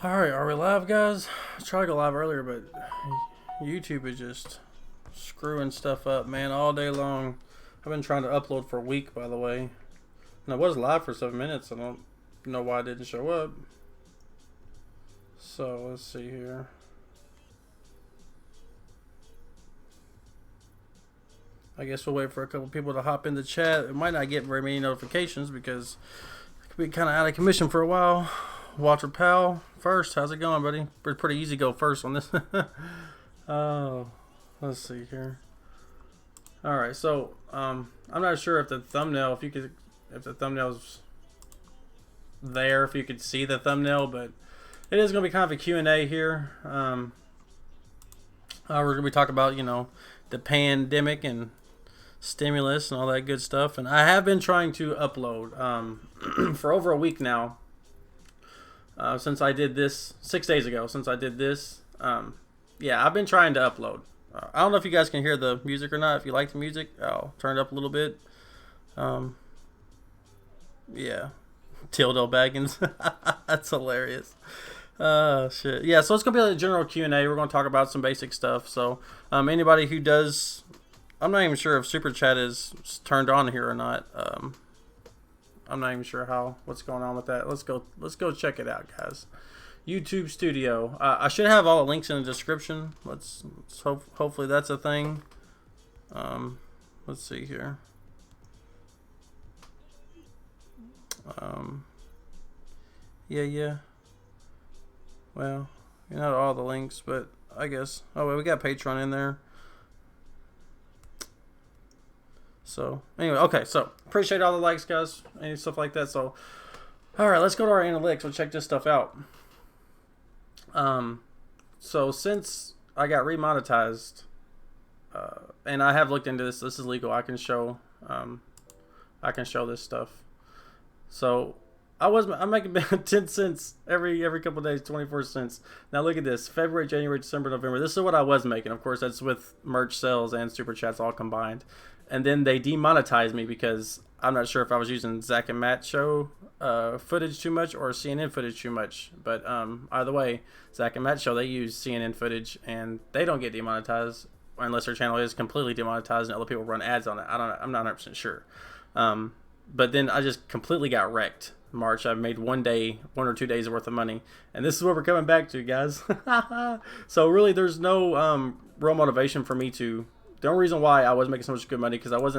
Alright, are we live, guys? I tried to go live earlier, but YouTube is just screwing stuff up, man, all day long. I've been trying to upload for a week, by the way. And I was live for 7 minutes. I don't know why it didn't show up. So, let's see here. I guess we'll wait for a couple people to hop in the chat. It might not get very many notifications because it could be kind of out of commission for a while. Walter Powell first. How's it going, buddy? Pretty easy go first on this. Oh, let's see here. All right, so I'm not sure if the thumbnail, if the thumbnail's there, if you could see the thumbnail, but it is going to be kind of a Q&A here. We're going to be talking about, the pandemic and stimulus and all that good stuff. And I have been trying to upload for over a week now. Since I did this 6 days ago, yeah, I've been trying to upload. I don't know if you guys can hear the music or not. If you like the music, I'll turn it up a little bit. Yeah, Tildo Baggins. That's hilarious. Shit. Yeah, so it's gonna be like a general Q&A. We're gonna talk about some basic stuff. So, anybody who does, I'm not even sure if Super Chat is turned on here or not. I'm not even sure what's going on with that. Let's go check it out, guys. YouTube Studio. I should have all the links in the description. Let's hopefully that's a thing. Let's see here. Yeah. Well, not all the links, but I guess. Oh, wait, we got Patreon in there. So, anyway, okay, so appreciate all the likes, guys, and stuff like that. So, all right, let's go to our analytics. We'll check this stuff out. So since I got remonetized, and I have looked into this is legal. I can show this stuff. So I'm making 10 cents every couple of days, 24 cents. Now look at this: February, January, December, November. This is what I was making. Of course, that's with merch sales and super chats all combined. And then they demonetized me because I'm not sure if I was using Zach and Matt show footage too much or CNN footage too much. But either way, Zach and Matt show, they use CNN footage and they don't get demonetized unless their channel is completely demonetized and other people run ads on it. I'm not 100% sure. But then I just completely got wrecked. March, I made 1 or 2 days worth of money, and this is what we're coming back to, guys. So really, there's no real motivation for me to. The only reason why I was making so much good money because I was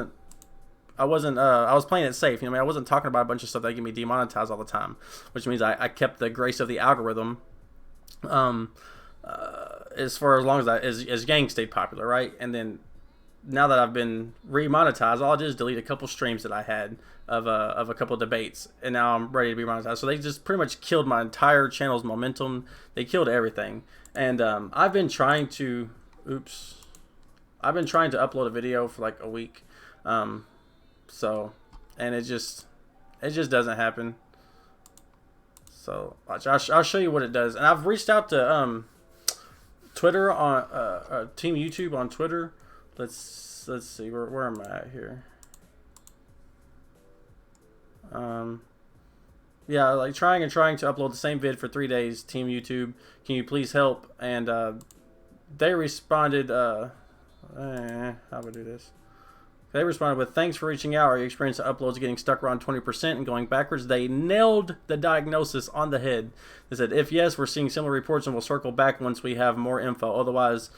playing it safe. I wasn't talking about a bunch of stuff that get me demonetized all the time, which means I kept the grace of the algorithm. As long as Gang stayed popular, right? And then now that I've been remonetized, all I did is delete a couple streams that I had of a couple debates, and now I'm ready to be monetized. So they just pretty much killed my entire channel's momentum. They killed everything, and I've been trying to upload a video for like a week, and it just doesn't happen. So watch, I'll show you what it does. And I've reached out to Twitter on Team YouTube on Twitter. Let's see where am I at here. Yeah, like trying to upload the same vid for 3 days. Team YouTube, can you please help? And they responded. How do I do this? They responded with, thanks for reaching out. Are you experiencing uploads getting stuck around 20% and going backwards? They nailed the diagnosis on the head. They said, if yes, we're seeing similar reports and we'll circle back once we have more info. Otherwise,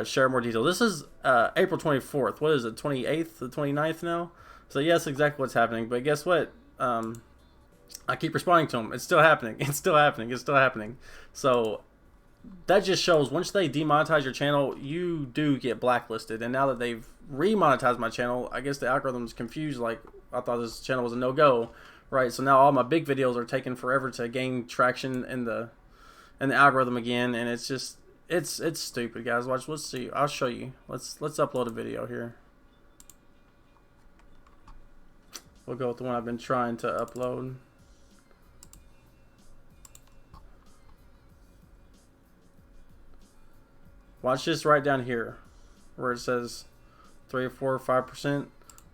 share more detail. This is April 24th. What is it, 28th, the 29th now? So yes, exactly what's happening. But guess what? I keep responding to them. It's still happening. It's still happening. It's still happening. So that just shows once they demonetize your channel, you do get blacklisted. And now that they've remonetized my channel, I guess the algorithm's confused. Like, I thought this channel was a no-go, right? So now all my big videos are taking forever to gain traction in the algorithm again, and it's just it's stupid, guys. Watch, let's see. I'll show you. Let's upload a video here. We'll go with the one I've been trying to upload. Watch this right down here where it says 3 or 4 or 5%.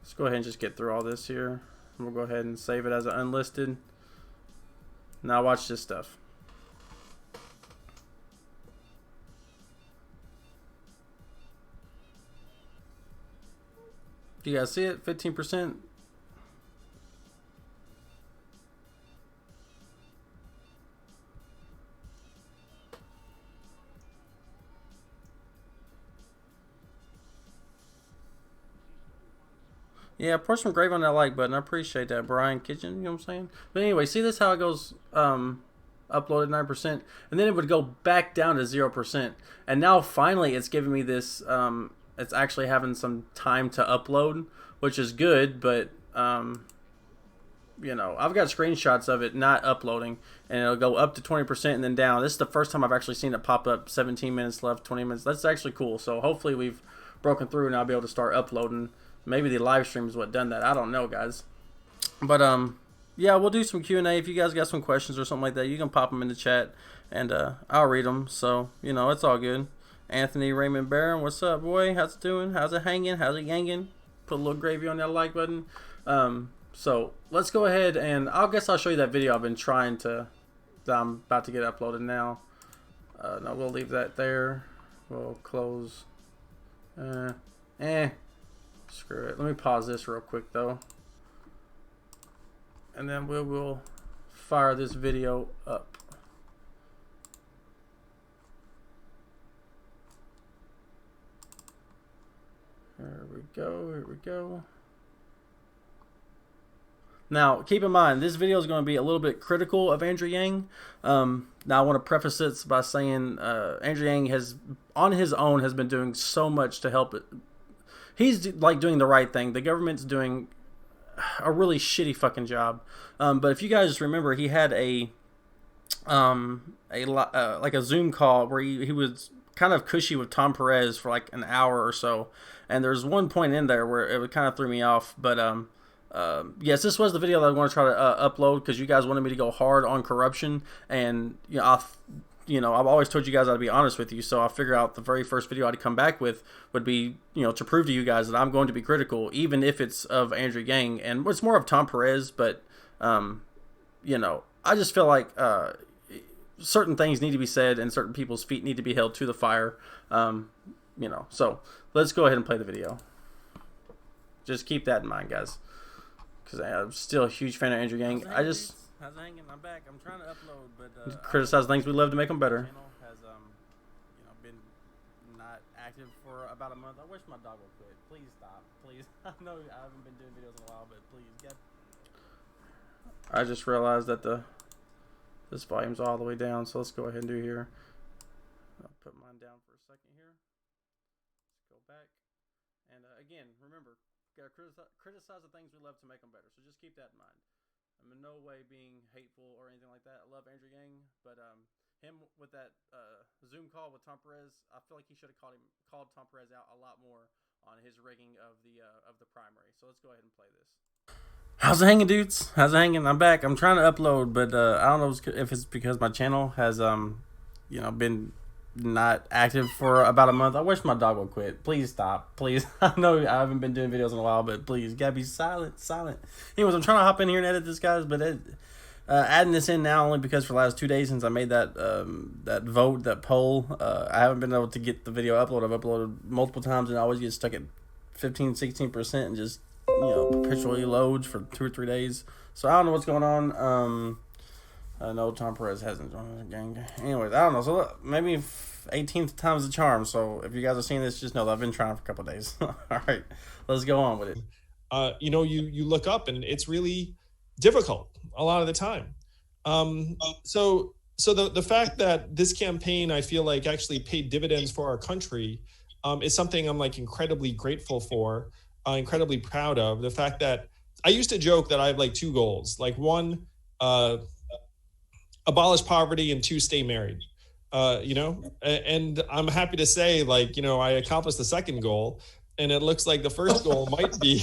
Let's go ahead and just get through all this here. We'll go ahead and save it as an unlisted. Now watch this stuff. Do you guys see it? 15%. Yeah, pour some gravy on that like button. I appreciate that, Brian Kitchen. You know what I'm saying? But anyway, see this how it goes. Uploaded 9%, and then it would go back down to 0%. And now finally, it's giving me this. It's actually having some time to upload, which is good. But you know, I've got screenshots of it not uploading, and it'll go up to 20% and then down. This is the first time I've actually seen it pop up. 17 minutes left, 20 minutes. That's actually cool. So hopefully we've broken through, and I'll be able to start uploading. Maybe the live stream is what done that. I don't know, guys. But yeah, we'll do some Q&A. If you guys got some questions or something like that, you can pop them in the chat, and I'll read them. So, you know, it's all good. Anthony Raymond Barron, what's up, boy? How's it doing? How's it hanging? How's it yanging? Put a little gravy on that like button. So let's go ahead, and I guess I'll show you that video I've been trying to, that I'm about to get uploaded now. No, we'll leave that there. We'll close. Screw it. Let me pause this real quick, though. And then we will fire this video up. Here we go. Here we go. Now, keep in mind, this video is going to be a little bit critical of Andrew Yang. Now, I want to preface this by saying Andrew Yang has, on his own, has been doing so much to help it. He's like doing the right thing. The government's doing a really shitty fucking job. But if you guys remember, he had like a Zoom call where he was kind of cushy with Tom Perez for like an hour or so. And there's one point in there where it kind of threw me off. But yes, this was the video that I want to try to upload because you guys wanted me to go hard on corruption. And you know, I've always told you guys I'd be honest with you, so I figure out the very first video I'd come back with would be, you know, to prove to you guys that I'm going to be critical, even if it's of Andrew Yang, and it's more of Tom Perez, but, you know, I just feel like certain things need to be said and certain people's feet need to be held to the fire, you know, so let's go ahead and play the video. Just keep that in mind, guys, because I'm still a huge fan of Andrew Yang. How's it hanging? I'm back. I'm trying to upload, but criticize things we love to make them better. Channel has you know, been not active for about a month. I wish my dog would quit. Please stop. Please. I know I haven't been doing videos in a while, but please get. I just realized that this volume's all the way down, so let's go ahead and do here. I'll put mine down for a second here. Let's go back, and again, remember, gotta criticize the things we love to make them better. So just keep that in mind. I'm in no way being hateful or anything like that. I love Andrew Yang, but him with that Zoom call with Tom Perez, I feel like he should have called Tom Perez out a lot more on his rigging of the primary. So let's go ahead and play this. How's it hanging, dudes? How's it hanging? I'm back. I'm trying to upload, but I don't know if it's because my channel has you know, been not active for about a month. I wish my dog would quit. Please stop. Please. I know I haven't been doing videos in a while, but please, gotta be silent. Anyways, I'm trying to hop in here and edit this, guys, but adding this in now only because for the last 2 days since I made that that poll, I haven't been able to get the video uploaded. I've uploaded multiple times and I always get stuck at 15-16% and just, you know, perpetually loads for 2 or 3 days. So I don't know what's going on. I know Tom Perez hasn't joined the gang. Anyways, I don't know. So look, maybe 18th time's the charm. So if you guys are seeing this, just know that I've been trying for a couple of days. All right, let's go on with it. You know, you look up and it's really difficult a lot of the time. So the fact that this campaign, I feel like, actually paid dividends for our country is something I'm like incredibly grateful for, incredibly proud of. The fact that I used to joke that I have like 2 goals, like 1, abolish poverty, and 2, stay married. You know, and I'm happy to say, like, you know, I accomplished the second goal, and it looks like the first goal might be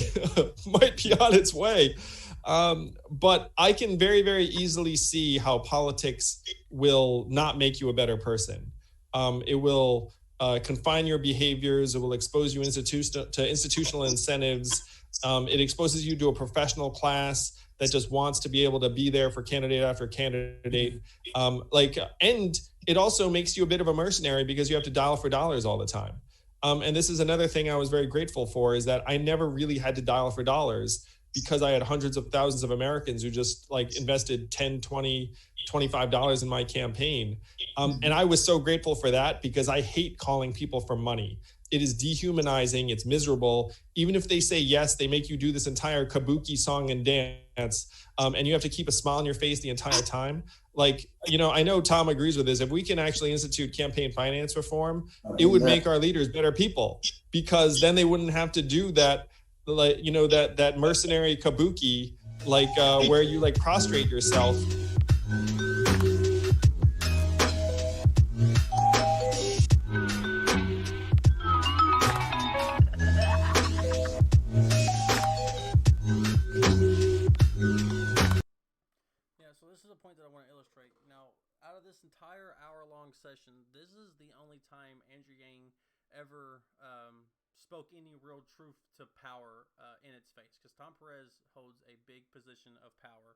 on its way. But I can very, very easily see how politics will not make you a better person. It will confine your behaviors. It will expose you to institutional incentives. It exposes you to a professional class that just wants to be able to be there for candidate after candidate. And it also makes you a bit of a mercenary because you have to dial for dollars all the time. And this is another thing I was very grateful for, is that I never really had to dial for dollars, because I had hundreds of thousands of Americans who just like invested 10, 20, $25 in my campaign. And I was so grateful for that, because I hate calling people for money. It is dehumanizing. It's miserable. Even if they say yes, they make you do this entire kabuki song and dance, and you have to keep a smile on your face the entire time. Like, I know Tom agrees with this. If we can actually institute campaign finance reform, it would make our leaders better people, because then they wouldn't have to do that, like, that mercenary kabuki, like where you like prostrate yourself. Yeah, so this is a point that I want to illustrate. Now, out of this entire hour-long session, this is the only time Andrew Yang ever spoke any real truth to power in its face, because Tom Perez holds a big position of power.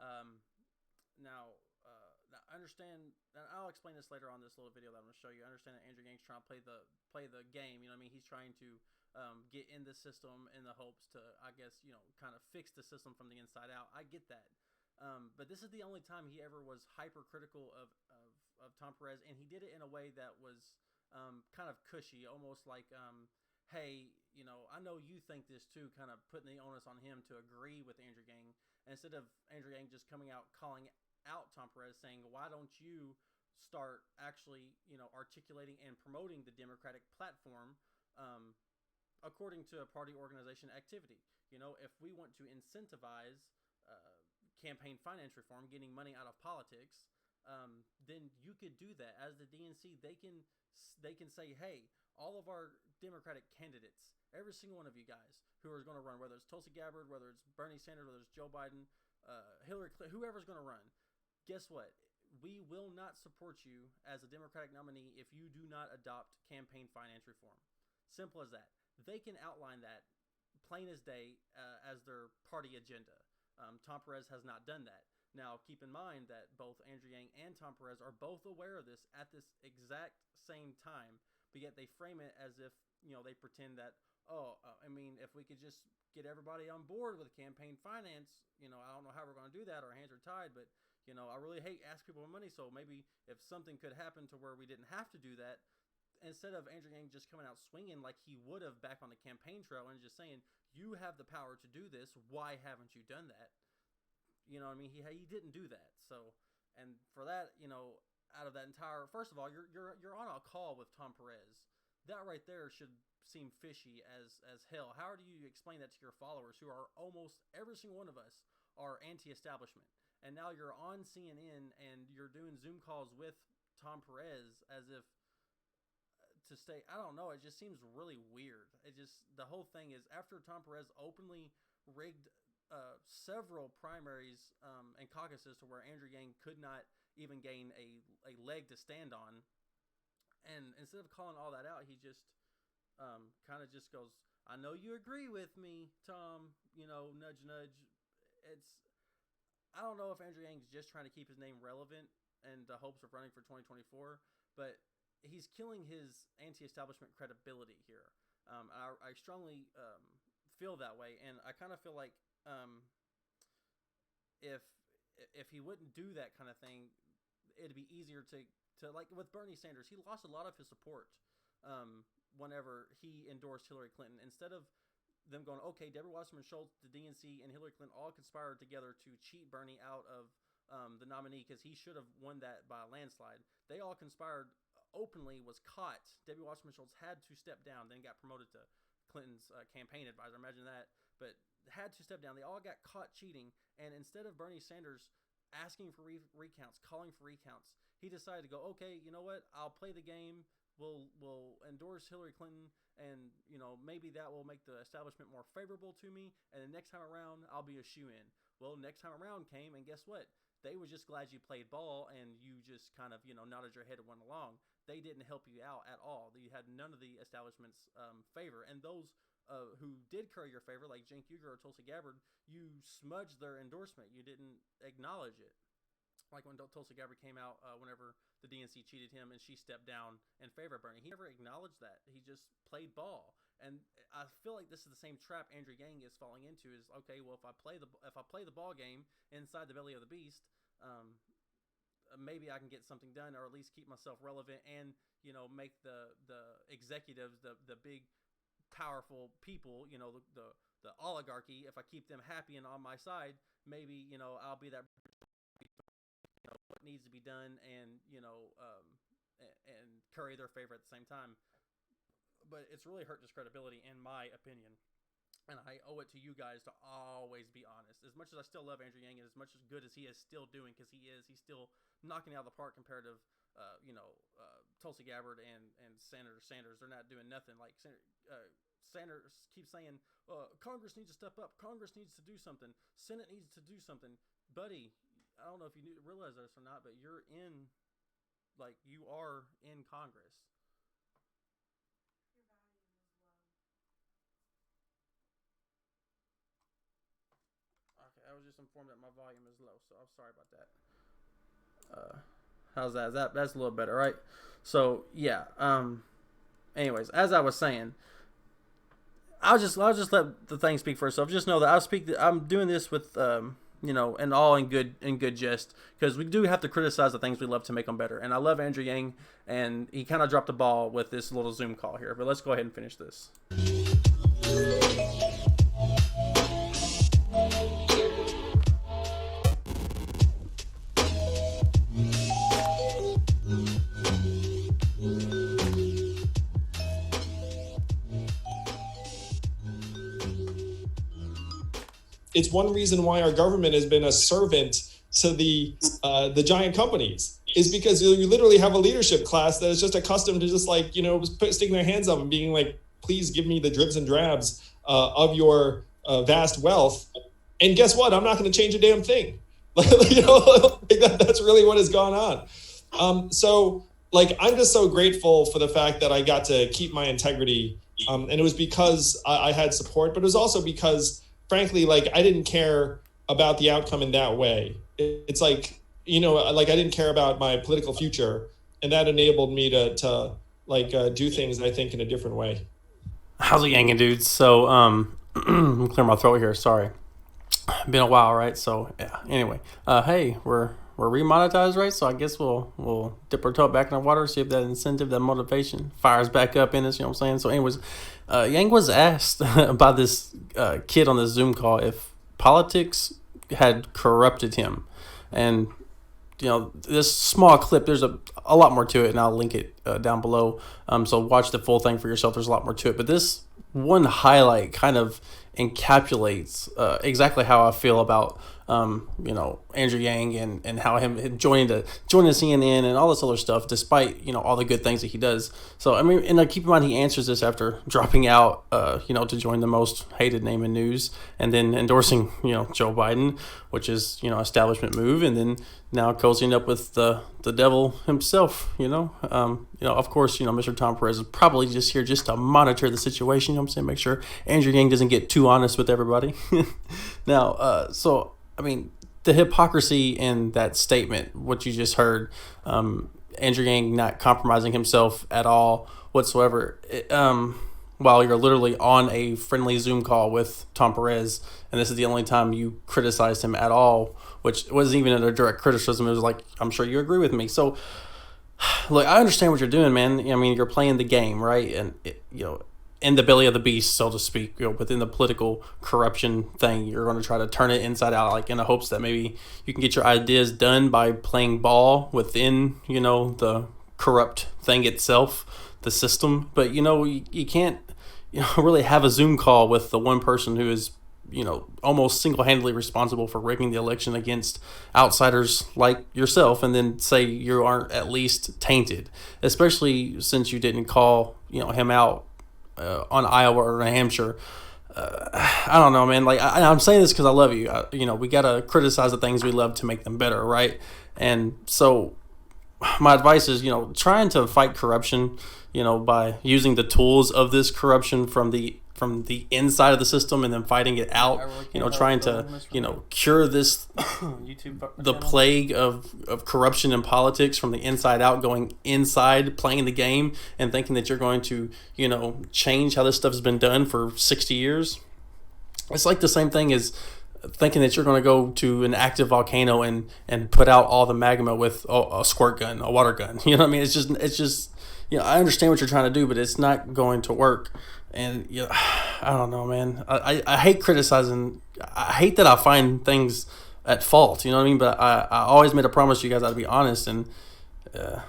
Um, now, I understand, and I'll explain this later on this little video that I'm going to show you. I understand that Andrew Yang's trying to play the game. You know what I mean? He's trying to get in the system in the hopes to, I guess, kind of fix the system from the inside out. I get that. But this is the only time he ever was hypercritical of Tom Perez, and he did it in a way that was kind of cushy, almost like, hey, I know you think this too, kind of putting the onus on him to agree with Andrew Yang, instead of Andrew Yang just coming out calling out Tom Perez, saying, why don't you start actually, articulating and promoting the Democratic platform according to a party organization activity. If we want to incentivize campaign finance reform, getting money out of politics, then you could do that. As the DNC, they can say, hey, all of our Democratic candidates, every single one of you guys who are going to run, whether it's Tulsi Gabbard, whether it's Bernie Sanders, whether it's Joe Biden, Hillary Clinton, whoever's going to run, guess what? We will not support you as a Democratic nominee if you do not adopt campaign finance reform. Simple as that. They can outline that plain as day as their party agenda. Tom Perez has not done that. Now, keep in mind that both Andrew Yang and Tom Perez are both aware of this at this exact same time, but yet they frame it as if, they pretend that, if we could just get everybody on board with campaign finance, I don't know how we're going to do that. Our hands are tied, but, I really hate asking people for money, so maybe if something could happen to where we didn't have to do that, instead of Andrew Yang just coming out swinging like he would have back on the campaign trail and just saying, you have the power to do this, why haven't you done that? You know what I mean? He didn't do that. So, and for that, out of that entire, first of all, you're on a call with Tom Perez. That right there should seem fishy as hell. How do you explain that to your followers, who are almost every single one of us are anti-establishment? And now you're on CNN and you're doing Zoom calls with Tom Perez as if to stay. I don't know. It just seems really weird. The whole thing is, after Tom Perez openly rigged several primaries and caucuses to where Andrew Yang could not even gain a leg to stand on, and instead of calling all that out, he just kind of just goes, I know you agree with me, Tom, nudge nudge. I don't know if Andrew Yang's just trying to keep his name relevant in the hopes of running for 2024, but he's killing his anti-establishment credibility here. I strongly feel that way, and I kind of feel like if he wouldn't do that kind of thing, it'd be easier to like with Bernie Sanders. He lost a lot of his support whenever he endorsed Hillary Clinton. Instead of them going, okay, Deborah Wasserman Schultz, the DNC, and Hillary Clinton all conspired together to cheat Bernie out of the nominee because he should have won that by a landslide. They all conspired openly, was caught. Debbie Wasserman Schultz had to step down, then got promoted to Clinton's campaign advisor. Imagine that. But had to step down. They all got caught cheating. And instead of Bernie Sanders asking for recounts, calling for recounts, he decided to go, okay, you know what? I'll play the game. We'll endorse Hillary Clinton, and maybe that will make the establishment more favorable to me. And the next time around, I'll be a shoe-in. Well, next time around came, and guess what? They were just glad you played ball and you just kind of nodded your head and went along. They didn't help you out at all. You had none of the establishment's favor, and those who did curry your favor, like Cenk Uygur or Tulsi Gabbard, you smudged their endorsement. You didn't acknowledge it. Like when Tulsi Gabbard came out whenever the DNC cheated him and she stepped down in favor of Bernie. He never acknowledged that. He just played ball. And I feel like this is the same trap Andrew Yang is falling into is, okay, well, if I play the ball game inside the belly of the beast, maybe I can get something done, or at least keep myself relevant and, make the executives, the big powerful people, the oligarchy, if I keep them happy and on my side, maybe, I'll be that what needs to be done and and curry their favor at the same time. But it's really hurt his credibility, in my opinion. And I owe it to you guys to always be honest. As much as I still love Andrew Yang, and as much as good as he is still doing, because he's still knocking out of the park compared to Tulsi Gabbard and Senator Sanders. They're not doing nothing. Like Sanders keeps saying, Congress needs to step up. Congress needs to do something. Senate needs to do something. Buddy, I don't know if you realize this or not, but you are in Congress. Your volume is low. Okay, I was just informed that my volume is low, so I'm sorry about that. How's that? That's a little better, right? So yeah. Anyways, as I was saying, I'll just let the thing speak for itself. Just know that I'm doing this with and all in good jest, because we do have to criticize the things we love to make them better. And I love Andrew Yang, and he kind of dropped the ball with this little Zoom call here. But let's go ahead and finish this. It's one reason why our government has been a servant to the giant companies, is because you literally have a leadership class that is just accustomed to just sticking their hands up and being like, please give me the dribs and drabs of your vast wealth. And guess what? I'm not going to change a damn thing. That's really what has gone on. So I'm just so grateful for the fact that I got to keep my integrity. And it was because I had support, but it was also because, frankly, I didn't care about the outcome in that way. It's I didn't care about my political future, and that enabled me to do things, I think, in a different way. How's it ganging, dudes? So, I'm clear my throat here. Sorry. Been a while, right? So, yeah. Anyway, hey, we're remonetized, right? So I guess we'll dip our toe back in the water, see if that incentive, that motivation fires back up in us. You know what I'm saying? So, anyways, Yang was asked by this kid on this Zoom call if politics had corrupted him, and this small clip, there's a lot more to it, and I'll link it down below. So watch the full thing for yourself. There's a lot more to it, but this one highlight kind of encapsulates exactly how I feel about Andrew Yang and how him joining the CNN and all this other stuff, despite all the good things that he does. So I mean, and keep in mind, he answers this after dropping out to join the most hated name in news, and then endorsing Joe Biden, which is establishment move, and then now cozying up with the devil himself. Of course, Mr. Tom Perez is probably just here just to monitor the situation. I'm saying, make sure Andrew Yang doesn't get too honest with everybody. Now, so I mean, the hypocrisy in that statement, what you just heard, Andrew Yang not compromising himself at all whatsoever, while you're literally on a friendly Zoom call with Tom Perez, and this is the only time you criticized him at all, which wasn't even a direct criticism. It was like, I'm sure you agree with me. So, look, I understand what you're doing, man. I mean, you're playing the game, right? And in the belly of the beast, so to speak, within the political corruption thing, you're going to try to turn it inside out, in the hopes that maybe you can get your ideas done by playing ball within, the corrupt thing itself, the system. But, you can't, really have a Zoom call with the one person who is, almost single-handedly responsible for rigging the election against outsiders like yourself, and then say you aren't at least tainted, especially since you didn't call, him out on Iowa or New Hampshire. I don't know, man. I'm saying this because I love you. We got to criticize the things we love to make them better, right? And so my advice is, trying to fight corruption, by using the tools of this corruption from the from the inside of the system and then fighting it out, trying to, cure this, the plague of corruption in politics from the inside out, going inside, playing the game, and thinking that you're going to, change how this stuff has been done for 60 years. It's like the same thing as thinking that you're going to go to an active volcano and put out all the magma with a squirt gun, a water gun. You know what I mean? It's just I understand what you're trying to do, but it's not going to work. And I don't know, man. I hate criticizing. I hate that I find things at fault. You know what I mean? But I always made a promise to you guys I'd be honest. And I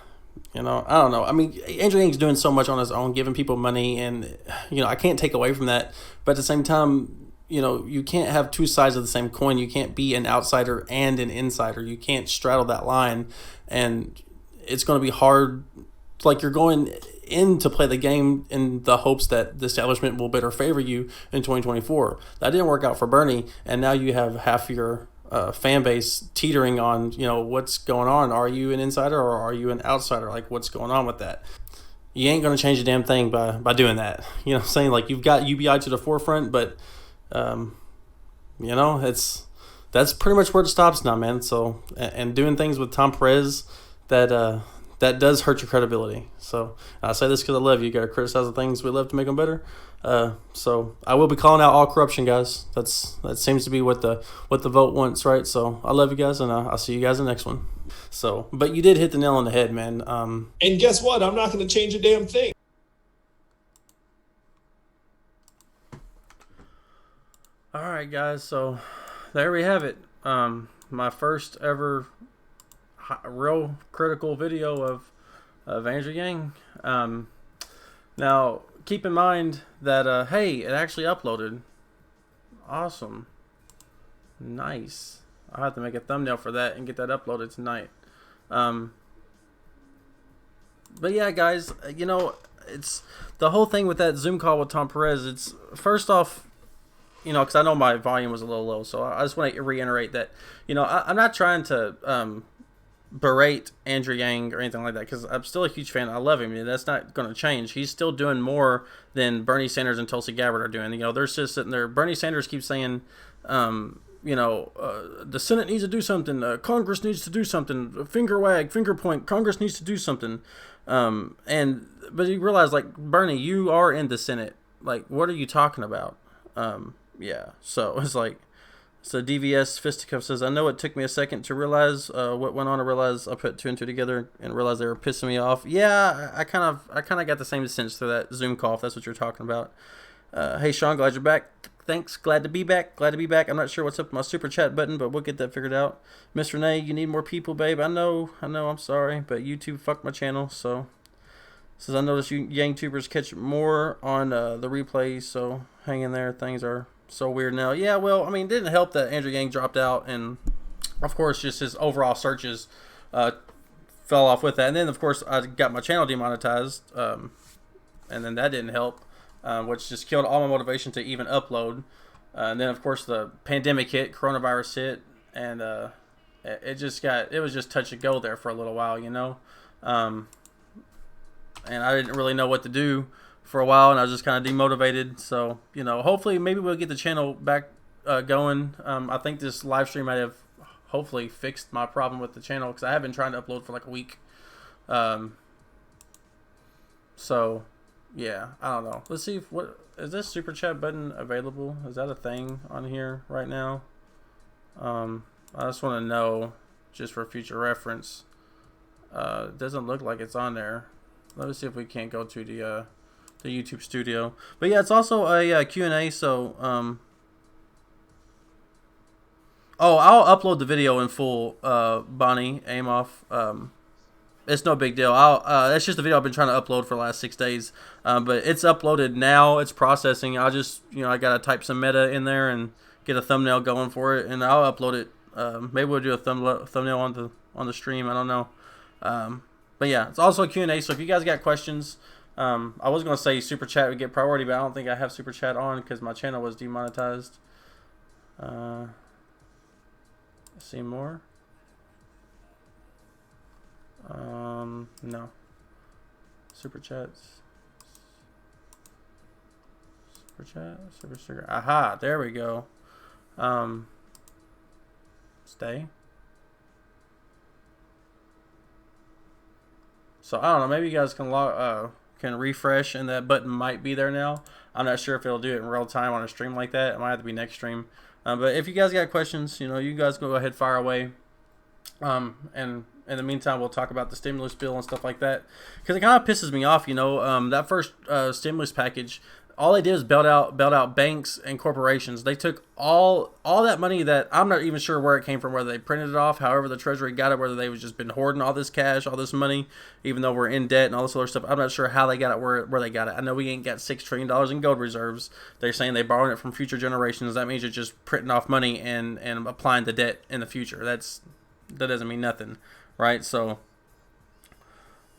don't know. I mean, Andrew Yang's doing so much on his own, giving people money, and I can't take away from that. But at the same time, you can't have two sides of the same coin. You can't be an outsider and an insider. You can't straddle that line, and it's going to be hard. Like, you're going in to play the game in the hopes that the establishment will better favor you in 2024. That didn't work out for Bernie, and now you have half your fan base teetering on, what's going on. Are you an insider or are you an outsider? Like, what's going on with that? You ain't going to change a damn thing by doing that. You know what I'm saying? Like, you've got UBI to the forefront, but that's pretty much where it stops now, man. So, and doing things with Tom Perez that does hurt your credibility. So I say this because I love you. You got to criticize the things we love to make them better. So I will be calling out all corruption, guys. That seems to be what the vote wants, right? So I love you guys, and I'll see you guys in the next one. So, but you did hit the nail on the head, man. And guess what? I'm not going to change a damn thing. All right, guys. So there we have it. My first ever real critical video of Andrew Yang. Now keep in mind that hey, it actually uploaded. Awesome, nice. I'll have to make a thumbnail for that and get that uploaded tonight. But yeah, guys, it's the whole thing with that Zoom call with Tom Perez. It's first off, because I know my volume was a little low, so I just want to reiterate that I'm not trying to berate Andrew Yang or anything like that, because I'm still a huge fan. I love him, and that's not going to change. He's still doing more than Bernie Sanders and Tulsi Gabbard are doing. They're just sitting there. Bernie Sanders keeps saying, the Senate needs to do something. Congress needs to do something. Finger wag, finger point. Congress needs to do something. But you realize, like, Bernie, you are in the Senate. Like, what are you talking about? Yeah. So it's like. So DVS Fisticuff says, I know it took me a second to realize what went on. I realized I put two and two together and realized they were pissing me off. Yeah, I kind of got the same sense through that Zoom call, if that's what you're talking about. Hey, Shawn, glad you're back. Thanks. Glad to be back. I'm not sure what's up with my super chat button, but we'll get that figured out. Miss Renee, you need more people, babe. I know. I'm sorry, but YouTube fucked my channel. So says, I noticed you Yang tubers catch more on the replays, so hang in there. Things are so weird now. Yeah, well, I mean, it didn't help that Andrew Yang dropped out, and of course just his overall searches fell off with that. And then of course I got my channel demonetized, and then that didn't help, which just killed all my motivation to even upload. And then of course the pandemic hit, coronavirus hit, and it was just touch and go there for a little while, and I didn't really know what to do for a while, and I was just kind of demotivated. So, hopefully maybe we'll get the channel back going. I think this live stream might have hopefully fixed my problem with the channel, because I have been trying to upload for like a week. So, yeah, I don't know. Let's see what is this super chat button available? Is that a thing on here right now? I just want to know, just for future reference. It doesn't look like it's on there. Let me see if we can't go to the YouTube studio. But yeah, it's also a Q&A, so I'll upload the video in full, Bonnie Amoff. It's no big deal. That's just a video I've been trying to upload for the last 6 days. But it's uploaded now. It's processing. I'll just, I gotta type some meta in there and get a thumbnail going for it, and I'll upload it. Maybe we'll do a thumbnail on the stream. I don't know. But yeah, it's also a Q&A, so if you guys got questions, I was going to say super chat would get priority, but I don't think I have super chat on because my channel was demonetized. See more? No. Super chats. Super chat. Super sticker. Aha. There we go. Stay. So I don't know. Maybe you guys can refresh, and that button might be there now. I'm not sure if it'll do it in real time on a stream like that. It might have to be next stream. But if you guys got questions, you guys go ahead, fire away. And in the meantime, we'll talk about the stimulus bill and stuff like that, because it kind of pisses me off. That first stimulus package, all they did was bailed out banks and corporations. They took all that money that I'm not even sure where it came from, whether they printed it off, however the Treasury got it, whether they've just been hoarding all this cash, all this money, even though we're in debt and all this other stuff. I'm not sure how they got it, where they got it. I know we ain't got $6 trillion in gold reserves. They're saying they borrowed it from future generations. That means you're just printing off money and applying the debt in the future. That doesn't mean nothing, right? So,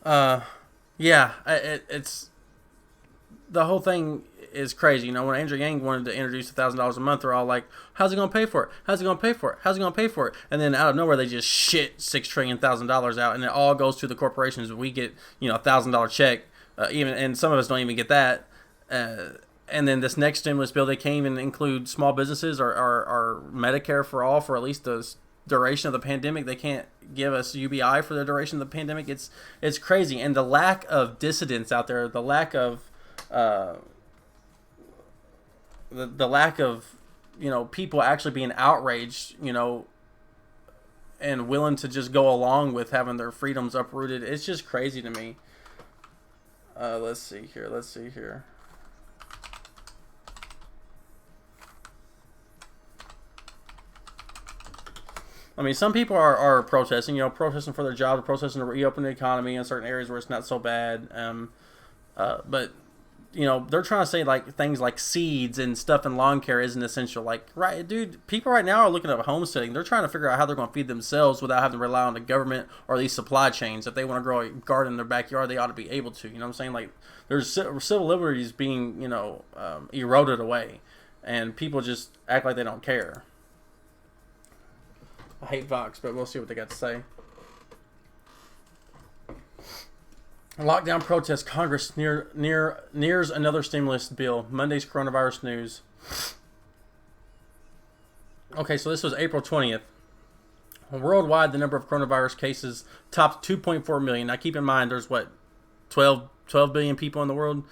yeah, it's the whole thing is crazy. When Andrew Yang wanted to introduce $1,000 a month, they're all like, "How's it gonna pay for it? How's it gonna pay for it? How's it gonna pay for it?" And then out of nowhere, they just shit $6 trillion out, and it all goes to the corporations. We get $1,000 check, and some of us don't even get that. And then this next stimulus bill, they can't even include small businesses or Medicare for all for at least the duration of the pandemic. They can't give us UBI for the duration of the pandemic. It's crazy, and the lack of dissidents out there, the lack of the lack of people actually being outraged, and willing to just go along with having their freedoms uprooted. It's just crazy to me. Let's see here. I mean, some people are protesting, protesting for their job, protesting to reopen the economy in certain areas where it's not so bad. But they're trying to say things like seeds and stuff in lawn care isn't essential. Right, dude, people right now are looking at homesteading. They're trying to figure out how they're going to feed themselves without having to rely on the government or these supply chains. If they want to grow a garden in their backyard, they ought to be able to. You know what I'm saying? There's civil liberties being, eroded away, and people just act like they don't care. I hate Vox, but we'll see what they got to say. Lockdown protests. Congress nears another stimulus bill. Monday's coronavirus news. Okay, so this was April 20th. Worldwide, the number of coronavirus cases topped 2.4 million. Now, keep in mind, there's 12 billion people in the world.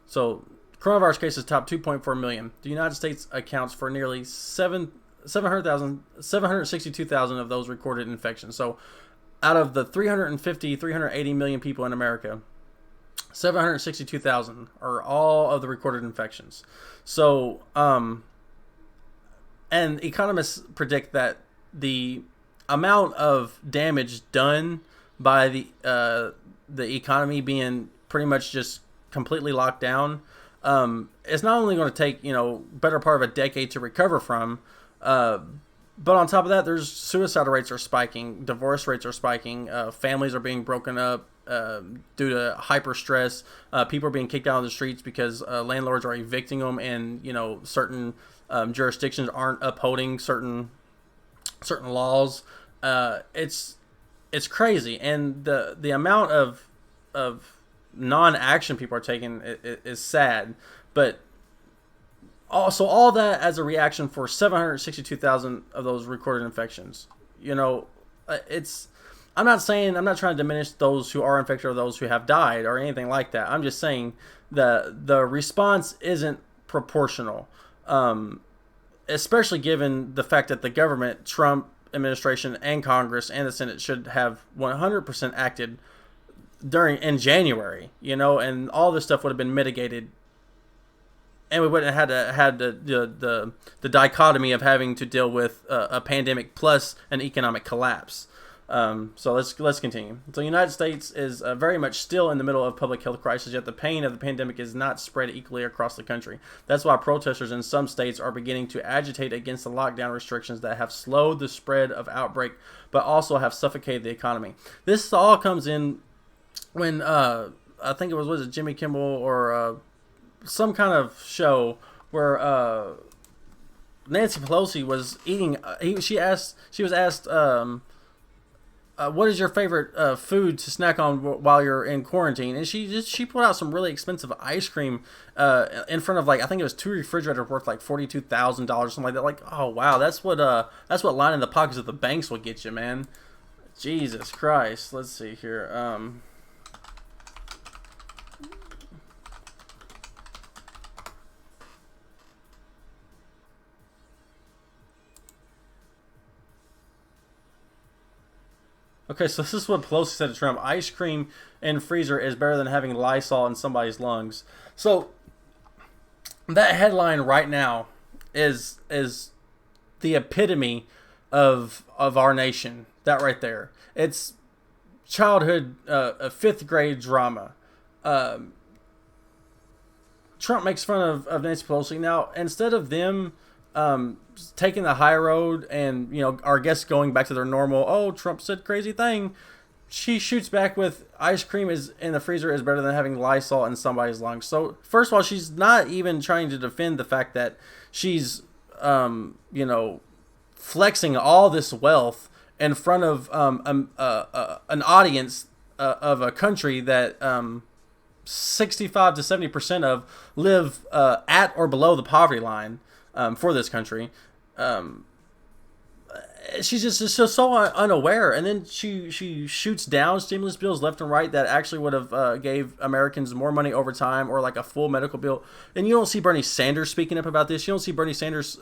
So, coronavirus cases topped 2.4 million. The United States accounts for nearly 762,000 of those recorded infections. So, out of the 380 million people in America, 762,000 are all of the recorded infections. So, and economists predict that the amount of damage done by the economy being pretty much just completely locked down, it's not only going to take better part of a decade to recover from. But on top of that, there's suicide rates are spiking, divorce rates are spiking, families are being broken up due to hyper stress. People are being kicked out on the streets because landlords are evicting them, and certain jurisdictions aren't upholding certain laws. It's crazy, and the amount of non-action people are taking is sad, but. Also, all that as a reaction for 762,000 of those recorded infections. I'm not trying to diminish those who are infected or those who have died or anything like that. I'm just saying the response isn't proportional, especially given the fact that the government, Trump administration, and Congress and the Senate should have 100% acted in January. And all this stuff would have been mitigated. And we wouldn't have had the dichotomy of having to deal with a pandemic plus an economic collapse. So let's continue. So the United States is very much still in the middle of public health crisis, yet the pain of the pandemic is not spread equally across the country. That's why protesters in some states are beginning to agitate against the lockdown restrictions that have slowed the spread of outbreak, but also have suffocated the economy. This all comes in when I think it was it Jimmy Kimmel or some kind of show where Nancy Pelosi was eating. She was asked what is your favorite food to snack on while you're in quarantine? And she put out some really expensive ice cream in front of, like, I think it was 2 refrigerators worth like $42,000, something like that. Like, oh wow, that's what lining the pockets of the banks will get you, man. Jesus Christ. Let's see here. Okay, so this is what Pelosi said to Trump. Ice cream in freezer is better than having Lysol in somebody's lungs. So that headline right now is the epitome of our nation. That right there. It's childhood, a 5th grade drama. Trump makes fun of Nancy Pelosi. Now, instead of them taking the high road and, our guests going back to their normal, oh, Trump said crazy thing, she shoots back with ice cream is in the freezer is better than having Lysol in somebody's lungs. So first of all, she's not even trying to defend the fact that she's flexing all this wealth in front of an audience of a country that 65 to 70% of live at or below the poverty line for this country. She's just so unaware, and then she shoots down stimulus bills left and right that actually would have gave Americans more money over time, or like a full medical bill. And you don't see Bernie Sanders speaking up about this. You don't see Bernie Sanders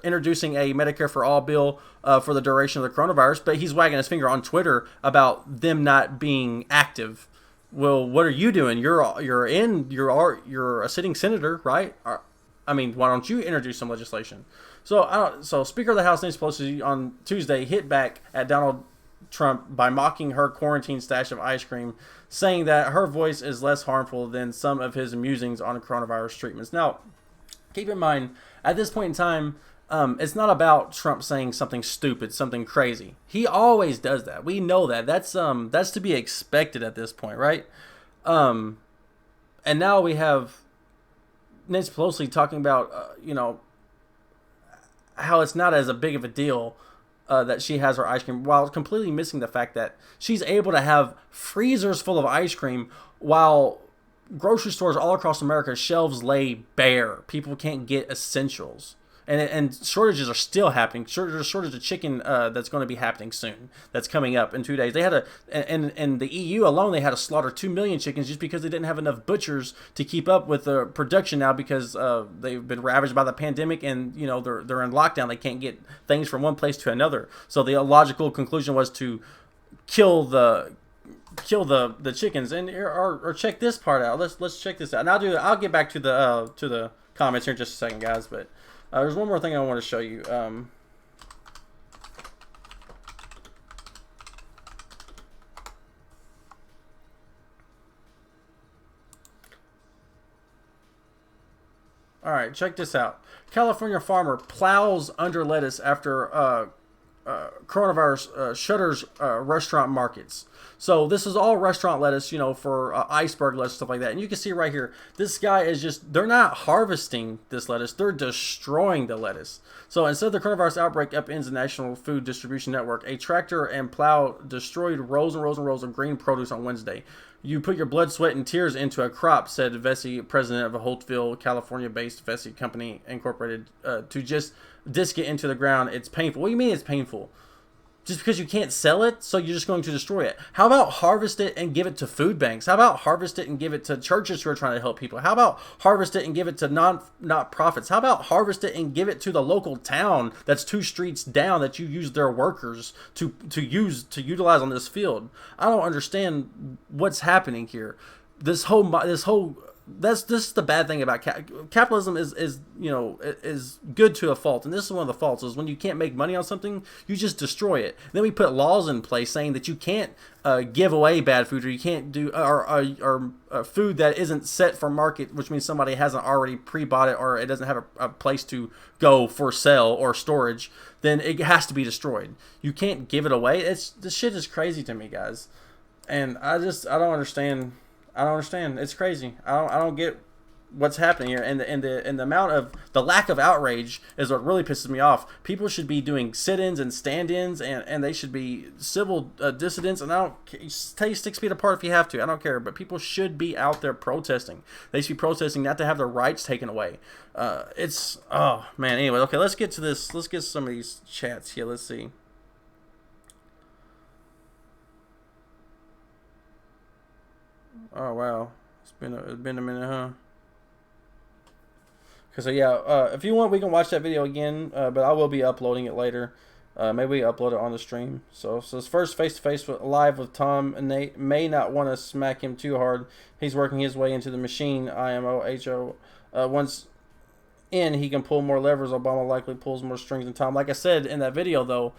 introducing a Medicare for all bill for the duration of the coronavirus, but he's wagging his finger on Twitter about them not being active. Well, what are you doing? You're a sitting senator, right? I mean, why don't you introduce some legislation? So Speaker of the House Nancy Pelosi on Tuesday hit back at Donald Trump by mocking her quarantine stash of ice cream, saying that her voice is less harmful than some of his musings on coronavirus treatments. Now, keep in mind, at this point in time, it's not about Trump saying something stupid, something crazy. He always does that. We know that. That's to be expected at this point, right? And now we have Nancy Pelosi talking about, how it's not as a big of a deal that she has her ice cream, while completely missing the fact that she's able to have freezers full of ice cream while grocery stores all across America, shelves lay bare. People can't get essentials. And shortages are still happening. Shortage of chicken that's going to be happening soon. That's coming up in 2 days. They had in the EU alone, they had to slaughter 2 million chickens just because they didn't have enough butchers to keep up with the production now, because they've been ravaged by the pandemic, and they're in lockdown. They can't get things from one place to another. So the logical conclusion was to kill the chickens. And or check this part out. Let's check this out. And I'll get back to the comments here in just a second, guys. But there's one more thing I want to show you. All right, check this out. California farmer plows under lettuce after coronavirus shutters restaurant markets. So this is all restaurant lettuce, for iceberg lettuce, stuff like that. And you can see right here, this guy is they're not harvesting this lettuce, they're destroying the lettuce. So instead of the coronavirus outbreak upends the National Food Distribution Network, a tractor and plow destroyed rows and rows and rows of green produce on Wednesday. You put your blood, sweat, and tears into a crop, said Vesey, president of a Holtville, California-based Vesey Company Incorporated, to just disc it into the ground. It's painful. What do you mean it's painful? Just because you can't sell it, so you're just going to destroy it? How about harvest it and give it to food banks? How about harvest it and give it to churches who are trying to help people? How about harvest it and give it to not-profits? How about harvest it and give it to the local town that's 2 streets down that you use their workers to utilize on this field? I don't understand what's happening here. This is the bad thing about capitalism is good to a fault, and this is one of the faults, is when you can't make money on something, you just destroy it. Then we put laws in place saying that you can't give away bad food, or you can't do or food that isn't set for market, which means somebody hasn't already pre-bought it, or it doesn't have a place to go for sale or storage. Then it has to be destroyed. You can't give it away. This shit is crazy to me, guys, and I don't understand. It's crazy. I don't get what's happening here, and the amount of the lack of outrage is what really pisses me off. People should be doing sit-ins and stand-ins, and they should be civil dissidents. And I don't stay 6 feet apart if you have to. I don't care, but people should be out there protesting. They should be protesting not to have their rights taken away. It's oh man. Anyway, okay, let's get to this. Let's get some of these chats here. Let's see. Oh wow, it's been a minute, huh? Okay, so yeah, if you want, we can watch that video again, but I will be uploading it later. Maybe we upload it on the stream. So his first face-to-face live with Tom, and Nate may not want to smack him too hard. He's working his way into the machine. IMO. Once in, he can pull more levers. Obama likely pulls more strings than Tom. Like I said in that video, though,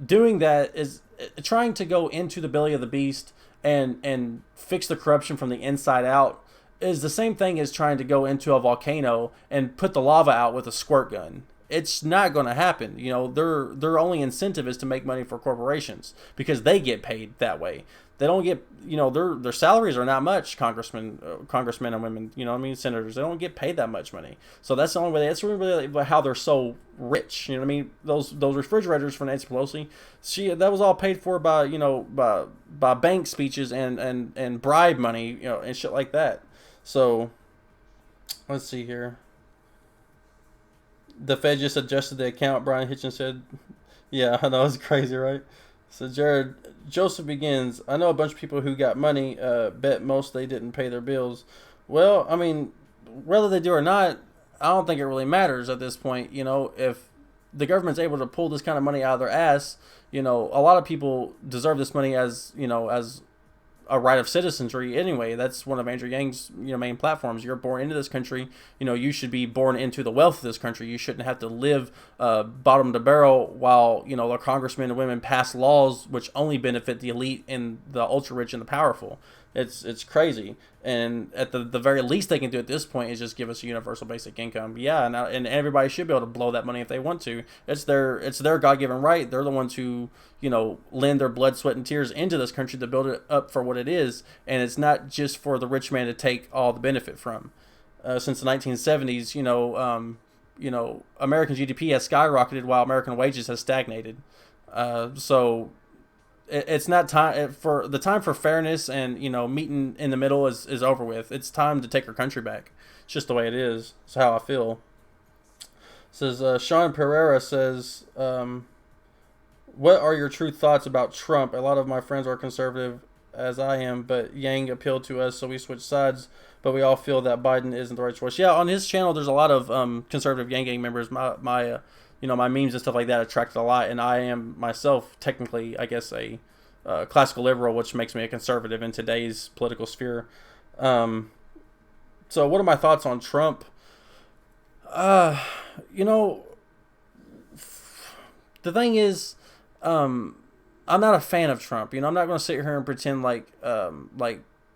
doing that is trying to go into the belly of the beast and fix the corruption from the inside out is the same thing as trying to go into a volcano and put the lava out with a squirt gun. It's not going to happen. You know, their only incentive is to make money for corporations because they get paid that way. They don't get, you know, their salaries are not much, congressmen and women, you know what I mean, senators. They don't get paid that much money. So that's the only way. That's really how they're so rich. You know what I mean? Those refrigerators for Nancy Pelosi, that was all paid for by, you know, by bank speeches and bribe money, you know, and shit like that. So let's see here. The Fed just adjusted the account, Brian Hitchens said. Yeah, I know, it's crazy, right? So Jared Joseph begins. I know a bunch of people who got money. Bet most they didn't pay their bills. Well, I mean, whether they do or not, I don't think it really matters at this point. You know, if the government's able to pull this kind of money out of their ass, you know, a lot of people deserve this money as, you know, as a right of citizenry anyway. That's one of Andrew Yang's, you know, main platforms. You're born into this country, you know, you should be born into the wealth of this country. You shouldn't have to live bottom to barrel while, you know, the congressmen and women pass laws which only benefit the elite and the ultra rich and the powerful. It's crazy. And at the very least they can do at this point is just give us a universal basic income. Yeah, and everybody should be able to blow that money if they want to. It's their God-given right. They're the ones who, you know, lend their blood, sweat, and tears into this country to build it up for what it is. And it's not just for the rich man to take all the benefit from. Since the 1970s, you know, American GDP has skyrocketed while American wages has stagnated. So it's not time for the time for fairness and, you know, meeting in the middle is over with. It's time to take our country back. It's just the way it is. It's how I feel. Says Shawn Pereira says, what are your true thoughts about Trump? A lot of my friends are conservative as I am, but Yang appealed to us, so we switched sides. But we all feel that Biden isn't the right choice. Yeah, on his channel, there's a lot of conservative Yang Gang members. My you know, my memes and stuff like that attracted a lot, and I am myself technically, I guess, a classical liberal, which makes me a conservative in today's political sphere. So what are my thoughts on Trump? You know, the thing is, I'm not a fan of Trump. You know, I'm not going to sit here and pretend like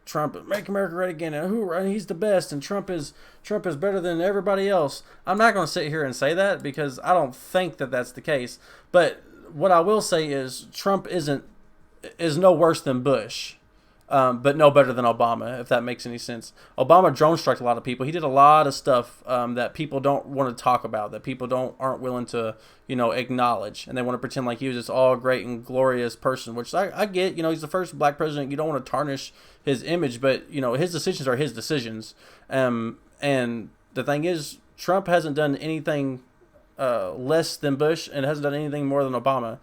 Trump, make America great again, and he's the best, and Trump is better than everybody else. I'm not going to sit here and say that because I don't think that that's the case. But what I will say is Trump is no worse than Bush, but no better than Obama, if that makes any sense. Obama drone struck a lot of people. He did a lot of stuff that people don't want to talk about, that people aren't willing to, you know, acknowledge, and they want to pretend like he was this all great and glorious person, which I get. You know, he's the first black president. You don't want to tarnish his image, but, you know, his decisions are his decisions. And the thing is, Trump hasn't done anything less than Bush and hasn't done anything more than Obama.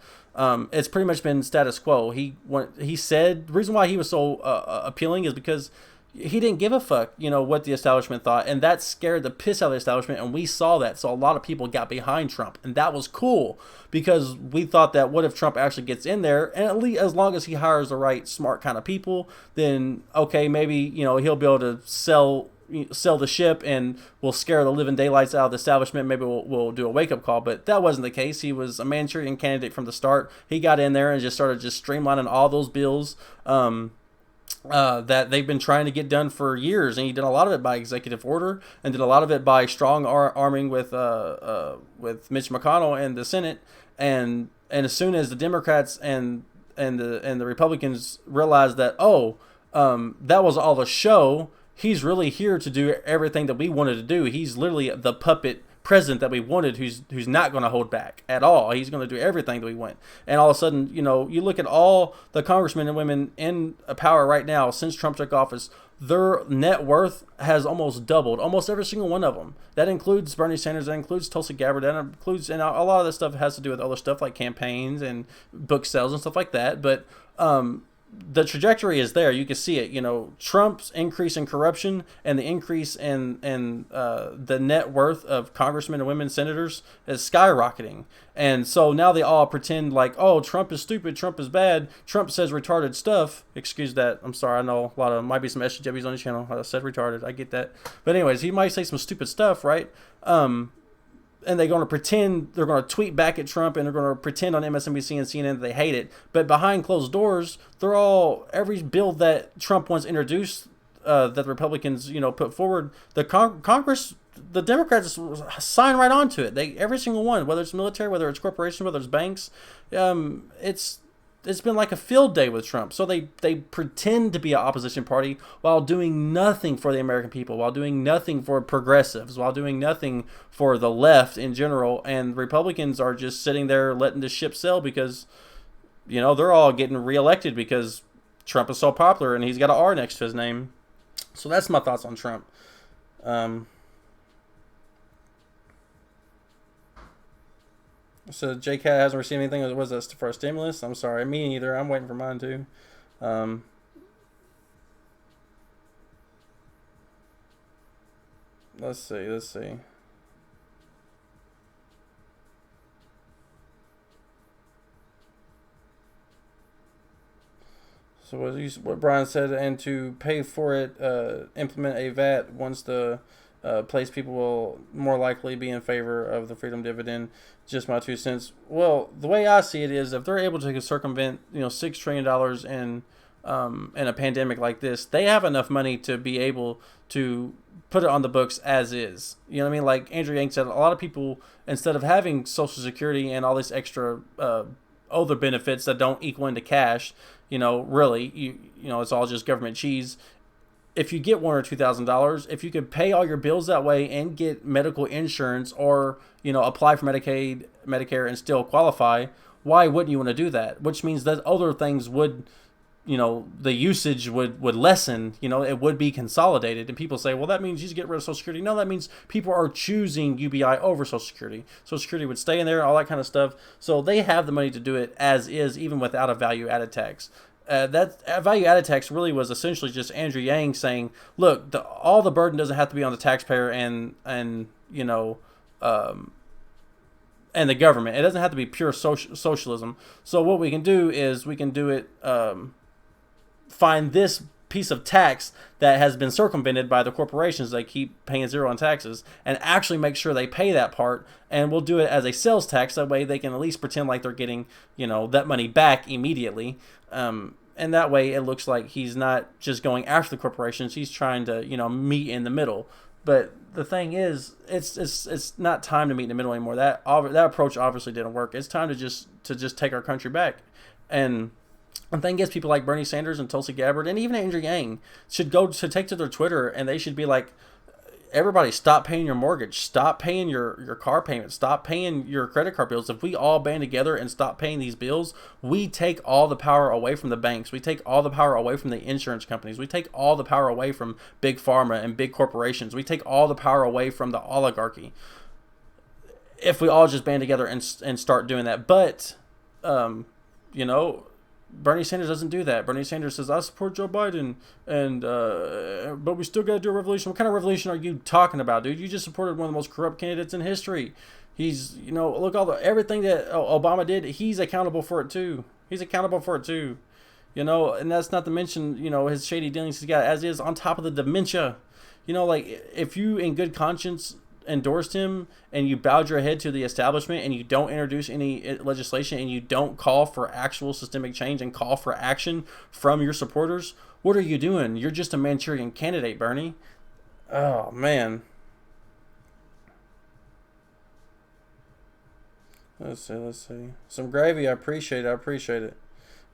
It's pretty much been status quo. He said the reason why he was so appealing is because he didn't give a fuck, you know, what the establishment thought, and that scared the piss out of the establishment, and we saw that. So a lot of people got behind Trump, and that was cool because we thought that what if Trump actually gets in there, and at least as long as he hires the right smart kind of people, then okay, maybe, you know, he'll be able to sell the ship and we'll scare the living daylights out of the establishment. Maybe we'll do a wake-up call, but that wasn't the case. He was a Manchurian candidate from the start. He got in there and just started streamlining all those bills that they've been trying to get done for years, and he did a lot of it by executive order and did a lot of it by strong arming with Mitch McConnell and the Senate. And as soon as the Democrats and the Republicans realized that that was all a show, he's really here to do everything that we wanted to do. He's literally the puppet president that we wanted, who's not going to hold back at all. He's going to do everything that we want. And all of a sudden, you look at all the congressmen and women in power right now since Trump took office. Their net worth has almost doubled, almost every single one of them. That includes Bernie Sanders, that includes Tulsi Gabbard, that includes, and a lot of this stuff has to do with other stuff like campaigns and book sales and stuff like that. But the trajectory is there. You can see it. Trump's increase in corruption and the increase in the net worth of congressmen and women senators is skyrocketing. And so now they all pretend like, oh, Trump is stupid, Trump is bad, Trump says retarded stuff. Excuse that. I'm sorry. I know a lot of might be some SJWs on the channel. I said retarded. I get that. But anyways, he might say some stupid stuff, right? And they're going to pretend, they're going to tweet back at Trump, and they're going to pretend on MSNBC and CNN that they hate it. But behind closed doors, every bill that Trump wants introduced, that the Republicans, put forward, the Congress, the Democrats sign right onto it. Every single one, whether it's military, whether it's corporations, whether it's banks, it's been like a field day with Trump. So they pretend to be an opposition party while doing nothing for the American people, while doing nothing for progressives, while doing nothing for the left in general. And Republicans are just sitting there letting the ship sail because, they're all getting reelected because Trump is so popular and he's got an R next to his name. So that's my thoughts on Trump. So JCat hasn't received anything. Was that for a stimulus? I'm sorry, me neither. I'm waiting for mine too. Let's see. So what Brian said, and to pay for it, implement a VAT once the place, people will more likely be in favor of the freedom dividend. Just my 2 cents. Well, the way I see it is, if they're able to circumvent, $6 trillion in a pandemic like this, they have enough money to be able to put it on the books as is. You know what I mean? Like Andrew Yang said, a lot of people, instead of having Social Security and all this extra other benefits that don't equal into cash, really, it's all just government cheese. If you get $1,000 or $2,000, if you could pay all your bills that way and get medical insurance, or apply for Medicaid, Medicare, and still qualify, why wouldn't you want to do that? Which means that other things would, the usage would lessen. It would be consolidated. And people say, well, that means you just get rid of Social Security. No, that means people are choosing UBI over Social Security. Social Security would stay in there, all that kind of stuff. So they have the money to do it as is, even without a value-added tax. That value-added tax really was essentially just Andrew Yang saying, look, all the burden doesn't have to be on the taxpayer and the government. It doesn't have to be pure socialism. So what we can do is we can do it, find this piece of tax that has been circumvented by the corporations that keep paying zero on taxes, and actually make sure they pay that part, and we'll do it as a sales tax. That way they can at least pretend like they're getting, that money back immediately. And that way it looks like he's not just going after the corporations. He's trying to, meet in the middle. But the thing is, it's not time to meet in the middle anymore. That approach obviously didn't work. It's time to just take our country back. And the thing is, people like Bernie Sanders and Tulsi Gabbard and even Andrew Yang should take to their Twitter, and they should be like, everybody, stop paying your mortgage, stop paying your car payment, stop paying your credit card bills. If we all band together and stop paying these bills, we take all the power away from the banks. We take all the power away from the insurance companies. We take all the power away from big pharma and big corporations. We take all the power away from the oligarchy. If we all just band together and start doing that. But, Bernie Sanders doesn't do that. Bernie Sanders says, I support Joe Biden, but we still got to do a revolution. What kind of revolution are you talking about, dude? You just supported one of the most corrupt candidates in history. He's, look, everything that Obama did, he's accountable for it too. And that's not to mention, his shady dealings he's got as is, on top of the dementia. If you in good conscience endorsed him and you bowed your head to the establishment and you don't introduce any legislation and you don't call for actual systemic change and call for action from your supporters, what are you doing? You're just a Manchurian candidate, Bernie. Oh, man. Let's see. Some gravy. I appreciate it.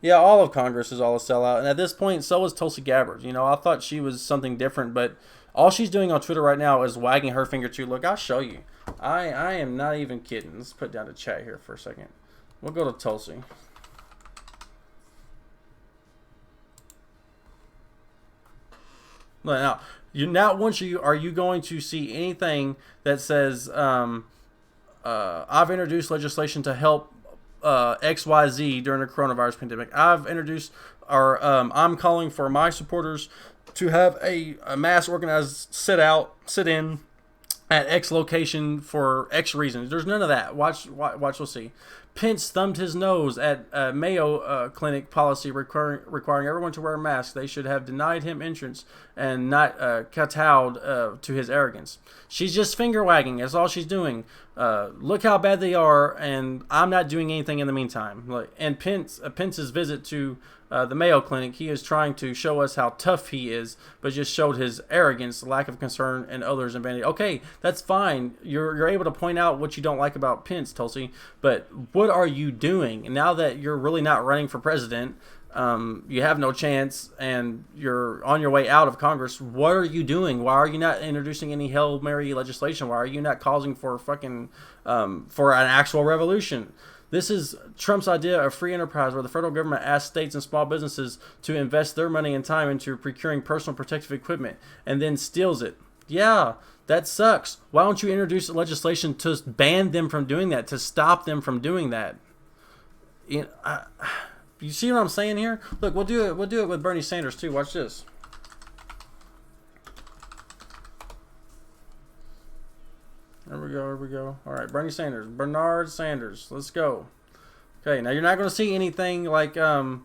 Yeah, all of Congress is all a sellout, and at this point, so is Tulsi Gabbard. You know, I thought she was something different, but all she's doing on Twitter right now is wagging her finger to. Look, I'll show you. I am not even kidding. Let's put down the chat here for a second. We'll go to Tulsi. Now, you not once you are you going to see anything that says I've introduced legislation to help XYZ during the coronavirus pandemic. I've introduced or I'm calling for my supporters to have a mass organized sit in at X location for X reasons. There's none of that. Watch, we'll see. Pence thumbed his nose at Mayo Clinic policy requiring everyone to wear a mask. They should have denied him entrance and not kowtowed to his arrogance. She's just finger wagging. That's all she's doing. Look how bad they are, and I'm not doing anything in the meantime. And Pence's visit to the Mayo Clinic, he is trying to show us how tough he is, but just showed his arrogance, lack of concern, and others' vanity. Okay, that's fine. You're able to point out what you don't like about Pence, Tulsi, but what are you doing? And now that you're really not running for president, you have no chance, and you're on your way out of Congress. What are you doing? Why are you not introducing any Hail Mary legislation? Why are you not causing for for an actual revolution? This is Trump's idea of free enterprise, where the federal government asks states and small businesses to invest their money and time into procuring personal protective equipment and then steals it. Yeah, that sucks. Why don't you introduce legislation to ban them from doing that, to stop them from doing that? You see what I'm saying here? Look, we'll do it with Bernie Sanders too. Watch this. There we go. All right, Bernie Sanders, Bernard Sanders. Let's go. Okay, now you're not going to see anything like people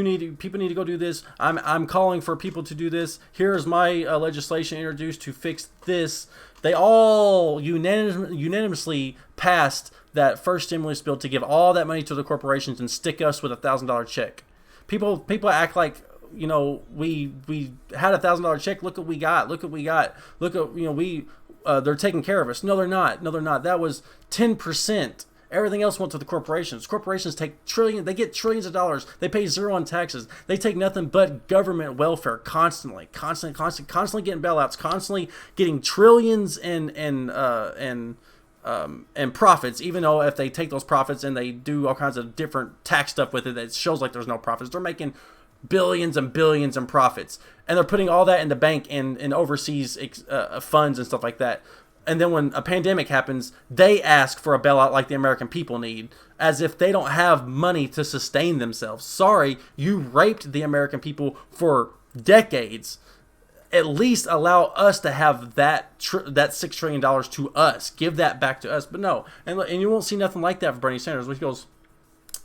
need to go do this. I'm calling for people to do this. Here's my legislation introduced to fix this. They all unanimously passed that first stimulus bill to give all that money to the corporations and stick us with $1,000 check. People act like, you know, we had $1,000 check. Look what we got. Look at, you know, they're taking care of us. No, they're not. That was 10%. Everything else went to the corporations. Corporations take they get trillions of dollars. They pay zero on taxes. They take nothing but government welfare constantly getting bailouts, constantly getting trillions in profits, even though if they take those profits and they do all kinds of different tax stuff with it, it shows like there's no profits. They're making billions and billions in profits, and they're putting all that in the bank and in overseas funds and stuff like that. And then when a pandemic happens, they ask for a bailout like the American people need, as if they don't have money to sustain themselves. Sorry, you raped the American people for decades. At least allow us to have that $6 trillion to us. Give that back to us. But no, and you won't see nothing like that for Bernie Sanders. He goes,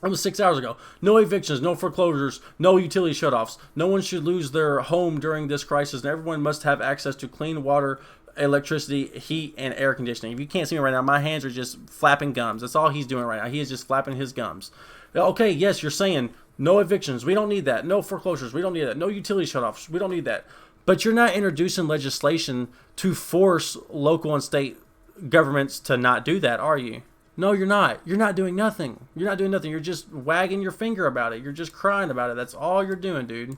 it was 6 hours ago. No evictions, no foreclosures, no utility shutoffs. No one should lose their home during this crisis, and everyone must have access to clean water, electricity, heat, and air conditioning. If you can't see me right now, my hands are just flapping gums. That's all he's doing right now. He is just flapping his gums. Okay, yes, you're saying no evictions. We don't need that. No foreclosures. We don't need that. No utility shutoffs. We don't need that. But you're not introducing legislation to force local and state governments to not do that, are you? No, you're not. You're not doing nothing. You're just wagging your finger about it. You're just crying about it. That's all you're doing, dude.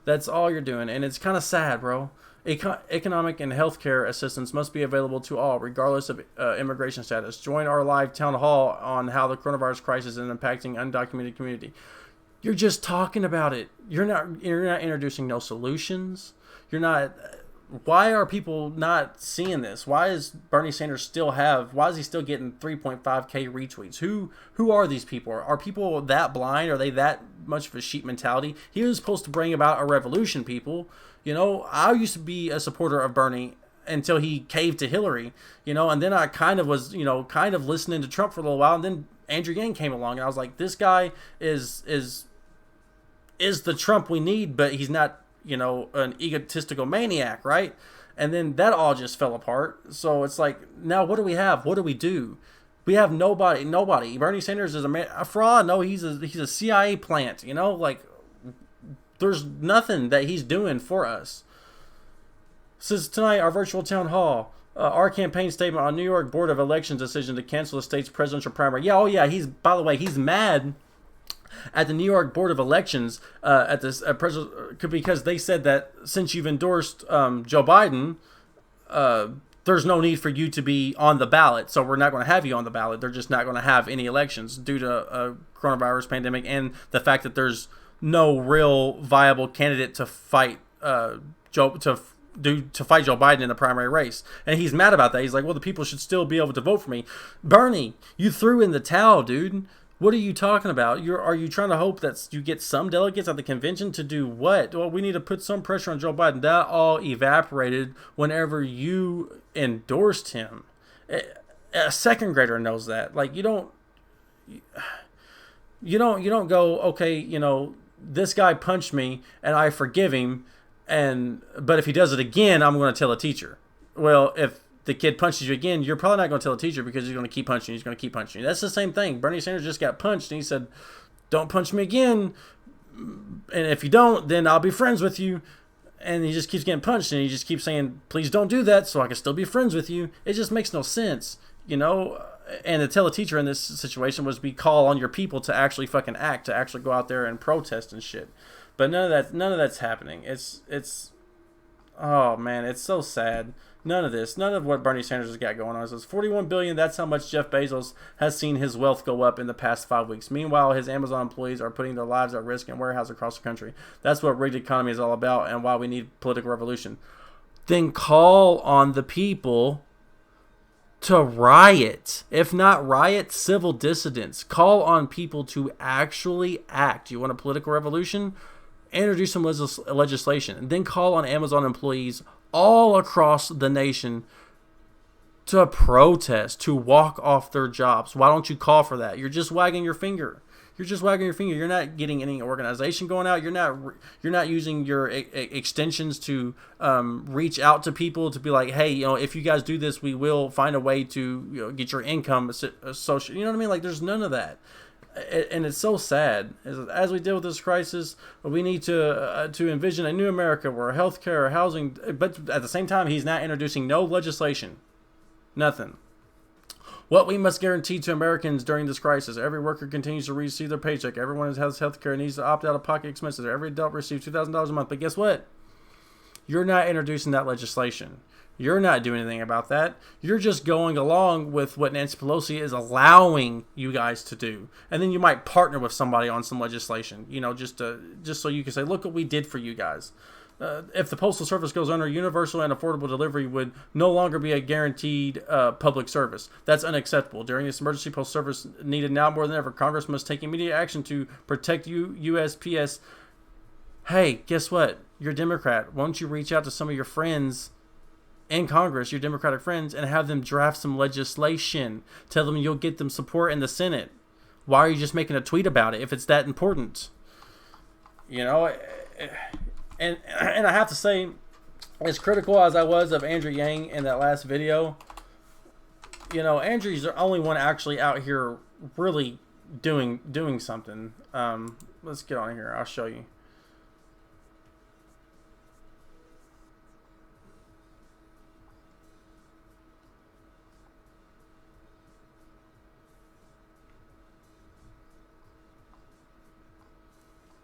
That's all you're doing. And it's kind of sad, bro. Economic and healthcare assistance must be available to all, regardless of immigration status. Join our live town hall on how the coronavirus crisis is impacting undocumented community. You're just talking about it. You're not introducing no solutions. You're not. Why are people not seeing this? Why is Bernie Sanders why is he still getting 3.5K retweets? Who are these people? Are people that blind? Are they that much of a sheep mentality? He was supposed to bring about a revolution, people. You know, I used to be a supporter of Bernie until he caved to Hillary, you know, and then I kind of was, listening to Trump for a little while, and then Andrew Yang came along, and I was like, this guy is the Trump we need, but he's not, an egotistical maniac, right? And then that all just fell apart. So it's like, now what do we have? What do we do? We have nobody. Bernie Sanders is a fraud. No, he's a CIA plant, there's nothing that he's doing for us. Since tonight, our virtual town hall, our campaign statement on New York Board of Elections decision to cancel the state's presidential primary. Yeah, he's mad at the New York Board of Elections at this because they said that since you've endorsed Joe Biden, there's no need for you to be on the ballot, so we're not going to have you on the ballot. They're just not going to have any elections due to a coronavirus pandemic and the fact that there's no real viable candidate to fight to fight Joe Biden in the primary race. And he's mad about that. He's like, well, the people should still be able to vote for me. Bernie, you threw in the towel, dude. What are you talking about? Are you trying to hope that you get some delegates at the convention to do what? Well, we need to put some pressure on Joe Biden. That all evaporated whenever you endorsed him. A second grader knows that. Like, you don't go, okay, this guy punched me and I forgive him, but if he does it again, I'm going to tell a teacher. Well, if the kid punches you again, you're probably not going to tell a teacher because he's going to keep punching you. He's going to keep punching you. That's the same thing. Bernie Sanders just got punched and he said, don't punch me again. And if you don't, then I'll be friends with you. And he just keeps getting punched and he just keeps saying, please don't do that so I can still be friends with you. It just makes no sense, And to tell a teacher in this situation was be call on your people to actually fucking act, to actually go out there and protest and shit. But none of that's happening. It's oh man, it's so sad. None of what Bernie Sanders has got going on. It says $41 billion. That's how much Jeff Bezos has seen his wealth go up in the past 5 weeks. Meanwhile, his Amazon employees are putting their lives at risk in warehouses across the country. That's what rigged economy is all about, and why we need political revolution. Then call on the people to riot. If not riot, civil dissidents. Call on people to actually act. You want a political revolution? Introduce some legislation. And then call on Amazon employees all across the nation to protest, to walk off their jobs. Why don't you call for that? You're just wagging your finger. You're not getting any organization going out. You're not using your extensions to reach out to people to be like, hey, if you guys do this, we will find a way to get your income social. You know what I mean? Like, there's none of that. And it's so sad. As we deal with this crisis, we need to envision a new America where healthcare, housing, but at the same time, he's not introducing no legislation. Nothing. What we must guarantee to Americans during this crisis: every worker continues to receive their paycheck. Everyone who has healthcare needs to opt out of pocket expenses. Every adult receives $2,000 a month. But guess what? You're not introducing that legislation. You're not doing anything about that. You're just going along with what Nancy Pelosi is allowing you guys to do. And then you might partner with somebody on some legislation, just so you can say, look what we did for you guys. If the Postal Service goes under, universal and affordable delivery would no longer be a guaranteed public service. That's unacceptable. During this emergency, Postal Service needed now more than ever. Congress must take immediate action to protect USPS. Hey, guess what? You're a Democrat. Why don't you reach out to some of your friends in Congress, your Democratic friends, and have them draft some legislation? Tell them you'll get them support in the Senate. Why are you just making a tweet about it if it's that important? And I have to say, as critical as I was of Andrew Yang in that last video, Andrew's the only one actually out here really doing something. Let's get on here. I'll show you.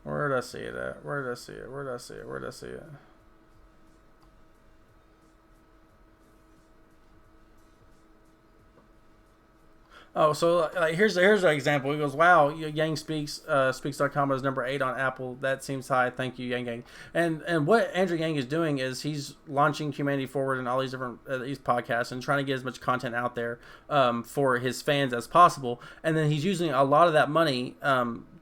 Where did I see it at? Where did I see it? Oh, so here's an example. He goes, wow, Yang speaks.com is number 8 on Apple. That seems high. Thank you, Yang. And what Andrew Yang is doing is he's launching Humanity Forward and all these different these podcasts and trying to get as much content out there for his fans as possible. And then he's using a lot of that money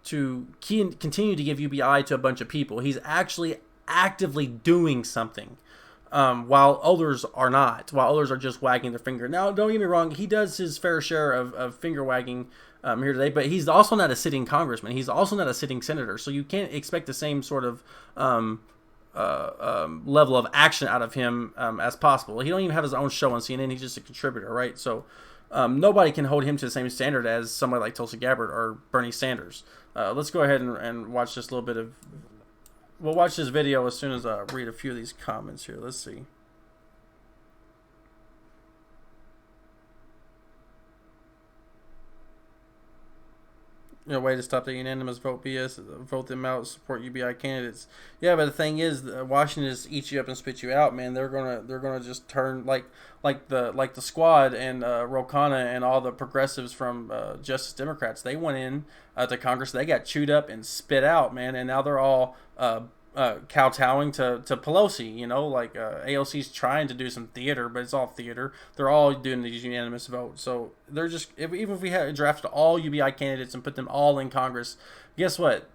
to continue to give UBI to a bunch of people. He's actually actively doing something. While others are not, while others are just wagging their finger. Now, don't get me wrong, he does his fair share of finger wagging here today, but he's also not a sitting congressman. He's also not a sitting senator, so you can't expect the same sort of level of action out of him as possible. He don't even have his own show on CNN. He's just a contributor, right? So nobody can hold him to the same standard as somebody like Tulsi Gabbard or Bernie Sanders. Let's go ahead and watch just a little bit of... We'll watch this video as soon as I read a few of these comments here. Let's see. way to stop the unanimous vote BS, vote them out, support UBI candidates. Yeah, but the thing is, Washington just eats you up and spits you out, man. They're gonna just turn like the squad and Ro Khanna and all the progressives from Justice Democrats. They went in to Congress, they got chewed up and spit out, man, and now they're all kowtowing to Pelosi. Like AOC's trying to do some theater, but it's all theater. They're all doing these unanimous votes. So they're just, even if we had drafted all UBI candidates and put them all in Congress, guess what?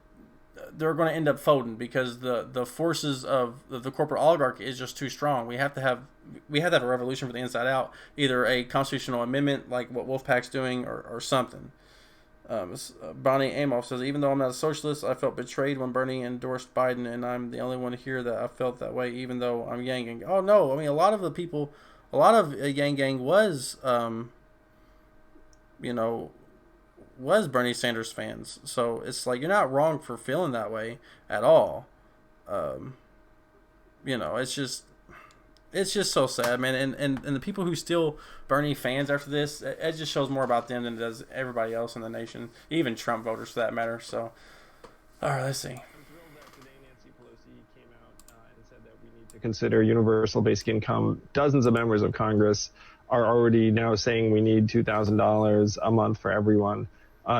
They're going to end up folding because the forces of the corporate oligarchy is just too strong. We have to have a revolution from the inside out, either a constitutional amendment like what Wolfpack's doing or something. Bonnie Amoff says, even though I'm not a socialist, I felt betrayed when Bernie endorsed Biden, and I'm the only one here that I felt that way, even though I'm Yang Gang. Oh, no. I mean, a lot of Yang Gang was Bernie Sanders fans. So it's like, you're not wrong for feeling that way at all. It's just so sad, man. And the people who still Bernie fans after this, it just shows more about them than it does everybody else in the nation, even Trump voters for that matter. So, all right, let's see. I'm thrilled that today Nancy Pelosi came out and said that we need to consider universal basic income. Dozens of members of Congress are already now saying we need $2,000 a month for everyone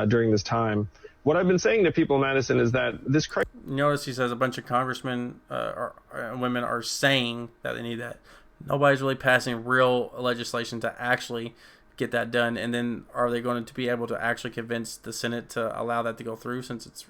during this time. What I've been saying to people in Madison is that this crisis... Notice he says a bunch of congressmen women are saying that they need that. Nobody's really passing real legislation to actually get that done. And then are they going to be able to actually convince the Senate to allow that to go through, since it's,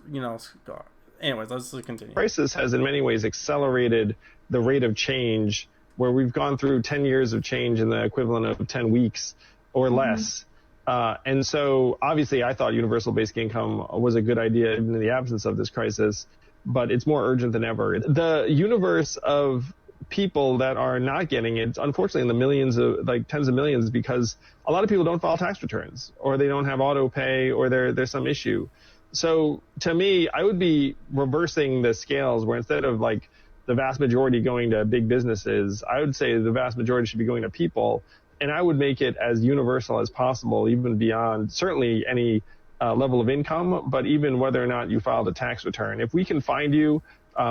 anyways, let's continue. Crisis has in many ways accelerated the rate of change, where we've gone through 10 years of change in the equivalent of 10 weeks or less. And so obviously I thought universal basic income was a good idea even in the absence of this crisis, but it's more urgent than ever. The universe of people that are not getting it, unfortunately in the millions of, like tens of millions, because a lot of people don't file tax returns, or they don't have auto pay, or there's some issue. So to me, I would be reversing the scales, where instead of like the vast majority going to big businesses, I would say the vast majority should be going to people. And I would make it as universal as possible, even beyond certainly any level of income, but even whether or not you filed a tax return. If we can find you,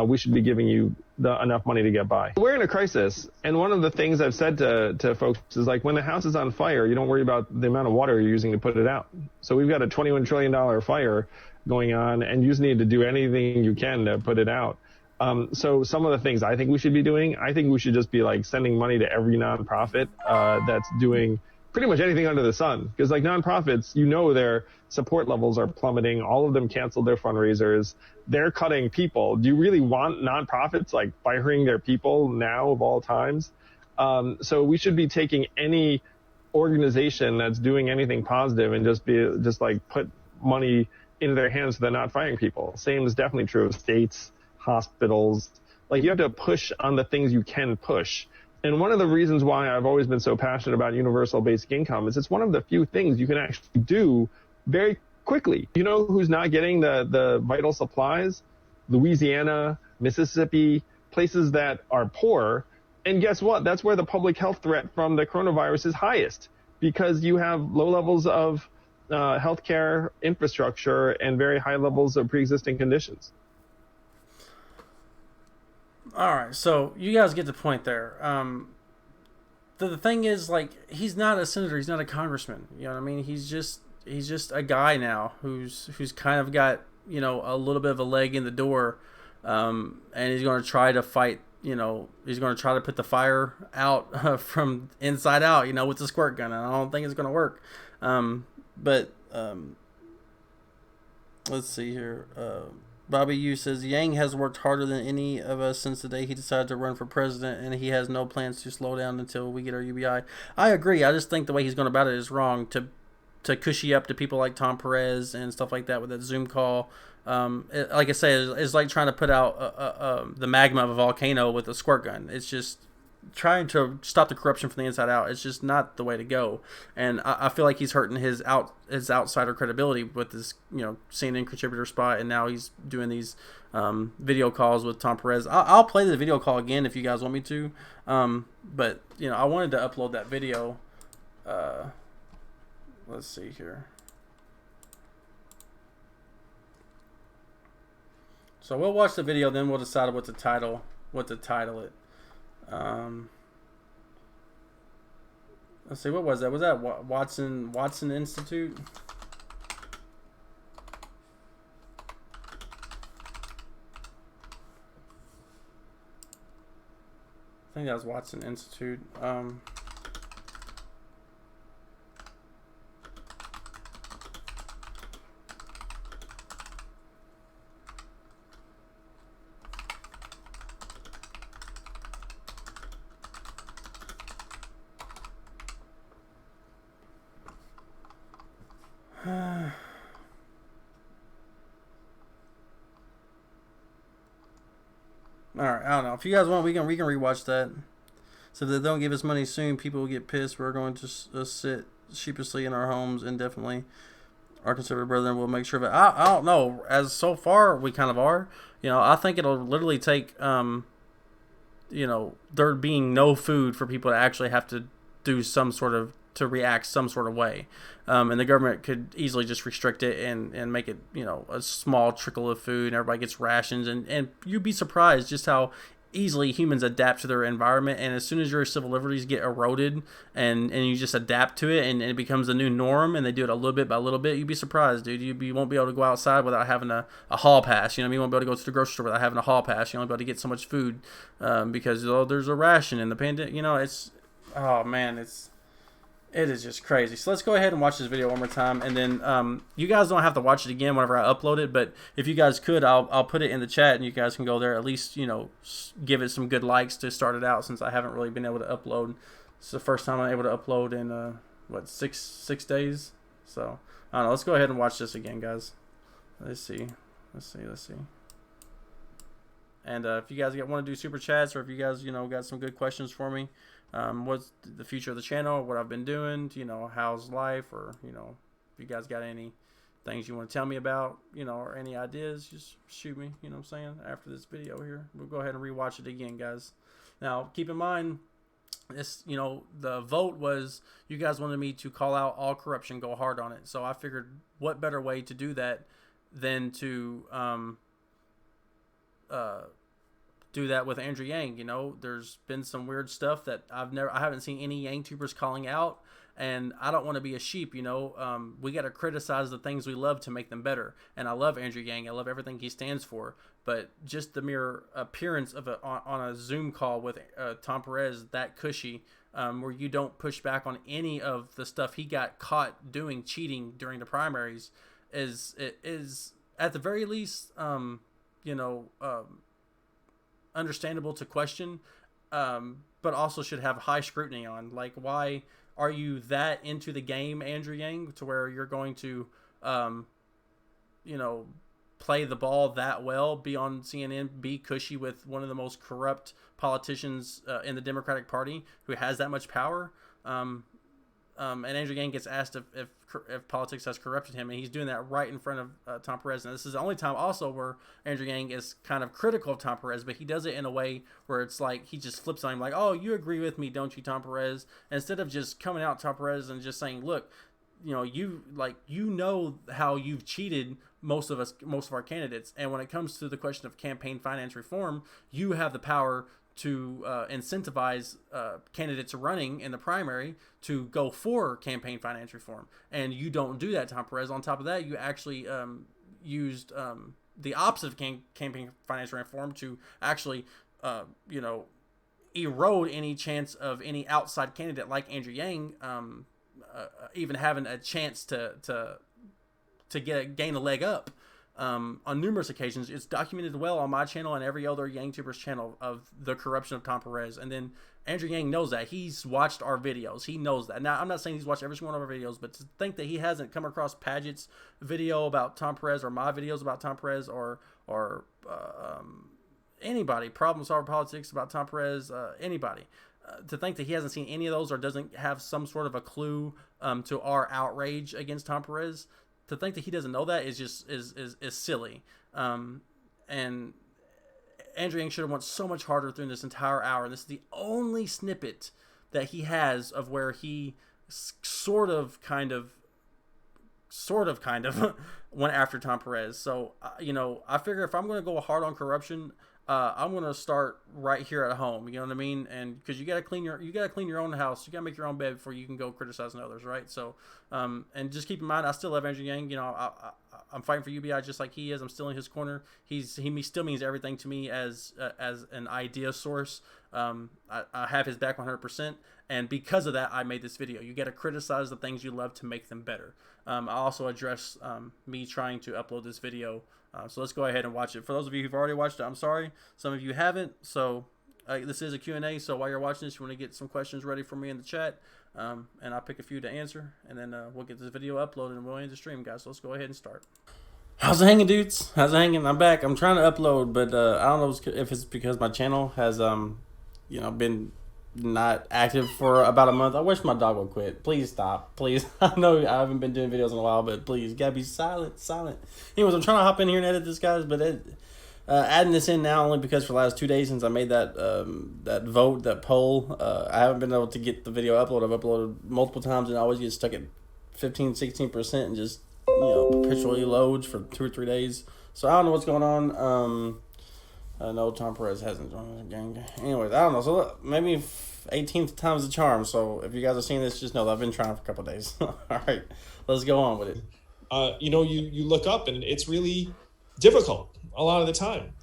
we should be giving you enough money to get by. We're in a crisis, and one of the things I've said to folks is, like, when the house is on fire, you don't worry about the amount of water you're using to put it out. So we've got a $21 trillion fire going on, and you just need to do anything you can to put it out. So some of the things I think we should be doing, I think we should just be like sending money to every nonprofit that's doing pretty much anything under the sun. Because like nonprofits, their support levels are plummeting. All of them canceled their fundraisers. They're cutting people. Do you really want nonprofits like firing their people now of all times? So we should be taking any organization that's doing anything positive and just put money into their hands so they're not firing people. Same is definitely true of states, hospitals. Like, you have to push on the things you can push. And one of the reasons why I've always been so passionate about universal basic income is it's one of the few things you can actually do very quickly. You know who's not getting the vital supplies? Louisiana, Mississippi, places that are poor. And guess what? That's where the public health threat from the coronavirus is highest, because you have low levels of healthcare infrastructure and very high levels of pre-existing conditions. All right, so you guys get the point there. The thing is, like, he's not a senator, he's not a congressman. You know what I mean? He's just a guy now who's kind of got, a little bit of a leg in the door, and he's going to try to fight. He's going to try to put the fire out from inside out. With the squirt gun. And I don't think it's going to work. But let's see here. Bobby Yu says, Yang has worked harder than any of us since the day he decided to run for president, and he has no plans to slow down until we get our UBI. I agree. I just think the way he's going about it is wrong, to cushy up to people like Tom Perez and stuff like that with that Zoom call. Like I said, it's like trying to put out the magma of a volcano with a squirt gun. It's just trying to stop the corruption from the inside out. It's just not the way to go. And I feel like he's hurting his outsider credibility with this, CNN contributor spot, and now he's doing these video calls with Tom Perez. I'll play the video call again if you guys want me to. But I wanted to upload that video. Let's see here. So we'll watch the video, then we'll decide what to title it. Let's see, what was that? Was that Watson Institute? I think that was Watson Institute. All right, I don't know. If you guys want, we can rewatch that. So if they don't give us money soon, people will get pissed. We're going to sit sheepishly in our homes indefinitely. Our conservative brethren will make sure. But I don't know. As so far, we kind of are. I think it'll literally take, there being no food for people to actually have to do to react some sort of way. And the government could easily just restrict it and make it, a small trickle of food, and everybody gets rations. And you'd be surprised just how easily humans adapt to their environment. And as soon as your civil liberties get eroded and you just adapt to it and it becomes the new norm, and they do it a little bit by little bit, you'd be surprised, dude. You won't be able to go outside without having a hall pass. You won't be able to go to the grocery store without having a hall pass. You won't be able to get so much food because there's a ration in the pandemic. It's, oh man, it is just crazy. So let's go ahead and watch this video one more time, and then you guys don't have to watch it again whenever I upload it. But if you guys could, I'll put it in the chat, and you guys can go there. At least give it some good likes to start it out, since I haven't really been able to upload. It's the first time I'm able to upload in six days. So I don't know. Let's go ahead and watch this again, guys. Let's see. And if you guys want to do super chats, or if you guys got some good questions for me. What's the future of the channel, what I've been doing, how's life, or if you guys got any things you want to tell me about, or any ideas, just shoot me, what I'm saying, after this video here. We'll go ahead and rewatch it again, guys. Now keep in mind this, the vote was, you guys wanted me to call out all corruption, go hard on it. So I figured, what better way to do that than to do that with Andrew Yang. There's been some weird stuff that I haven't seen any Yang tubers calling out, and I don't want to be a sheep. We got to criticize the things we love to make them better. And I love Andrew Yang. I love everything he stands for. But just the mere appearance of on a Zoom call with Tom Perez, that cushy, where you don't push back on any of the stuff he got caught doing, cheating during the primaries, is at the very least, understandable to question, but also should have high scrutiny on. Like, why are you that into the game, Andrew Yang, to where you're going to, play the ball that well, be on CNN, be cushy with one of the most corrupt politicians in the Democratic Party who has that much power? And Andrew Yang gets asked if politics has corrupted him, and he's doing that right in front of Tom Perez. And this is the only time also where Andrew Yang is kind of critical of Tom Perez, but he does it in a way where it's like he just flips on him, like, "Oh, you agree with me, don't you, Tom Perez?" Instead of just coming out Tom Perez and just saying, "Look, how you've cheated most of our candidates, and when it comes to the question of campaign finance reform, you have the power to incentivize candidates running in the primary to go for campaign finance reform. And you don't do that, Tom Perez. On top of that, you actually used the opposite of campaign finance reform to actually, erode any chance of any outside candidate like Andrew Yang even having a chance to gain a leg up. On numerous occasions. It's documented well on my channel and every other YangTuber's channel of the corruption of Tom Perez. And then Andrew Yang knows that. He's watched our videos. He knows that. Now, I'm not saying he's watched every single one of our videos, but to think that he hasn't come across Paget's video about Tom Perez, or my videos about Tom Perez, or anybody, Problem Solver Politics about Tom Perez, anybody. To think that he hasn't seen any of those, or doesn't have some sort of a clue to our outrage against Tom Perez, to think that he doesn't know that is just is silly. And Andrew Yang should have went so much harder through this entire hour. And this is the only snippet that he has of where he sort of kind of sort of kind of went after Tom Perez. So I figure if I'm going to go hard on corruption, I'm going to start right here at home. You know what I mean? And because you got to clean your own house, you got to make your own bed before you can go criticizing others, right? So and just keep in mind, I still love Andrew Yang. I'm fighting for UBI just like he is. I'm still in his corner. He still means everything to me as an idea source. I have his back 100%, and because of that, I made this video. You got to criticize the things you love to make them better. I also address me trying to upload this video. So let's go ahead and watch it. For those of you who've already watched it, I'm sorry. Some of you haven't. So this is a Q&A. So while you're watching this, you want to get some questions ready for me in the chat. And I'll pick a few to answer. And then we'll get this video uploaded and we'll end the stream, guys. So let's go ahead and start. How's it hanging, dudes? How's it hanging? I'm back. I'm trying to upload, but I don't know if it's because my channel has been not active for about a month. I wish my dog would quit. Please stop. Please. I know I haven't been doing videos in a while, but please, gotta be silent. Anyways, I'm trying to hop in here and edit this, guys, but adding this in now only because for the last 2 days since I made that poll, I haven't been able to get the video uploaded. I've uploaded multiple times and I always get stuck at 15-16% and just perpetually loads for 2 or 3 days. So I don't know what's going on. I know Tom Perez hasn't joined the gang. Anyways, I don't know. So look, maybe 18th time's the charm. So if you guys are seeing this, just know that I've been trying for a couple of days. All right, let's go on with it. You look up and it's really difficult a lot of the time.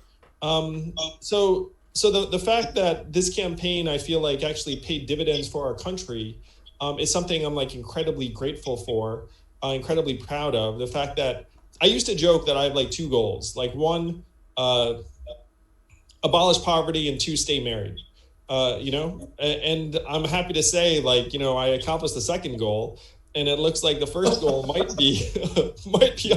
So the fact that this campaign, I feel like, actually paid dividends for our country is something I'm like incredibly grateful for, incredibly proud of. The fact that I used to joke that I have like 2 goals, like one, abolish poverty, and 2, stay married. And I'm happy to say, like, I accomplished the second goal, and it looks like the first goal might be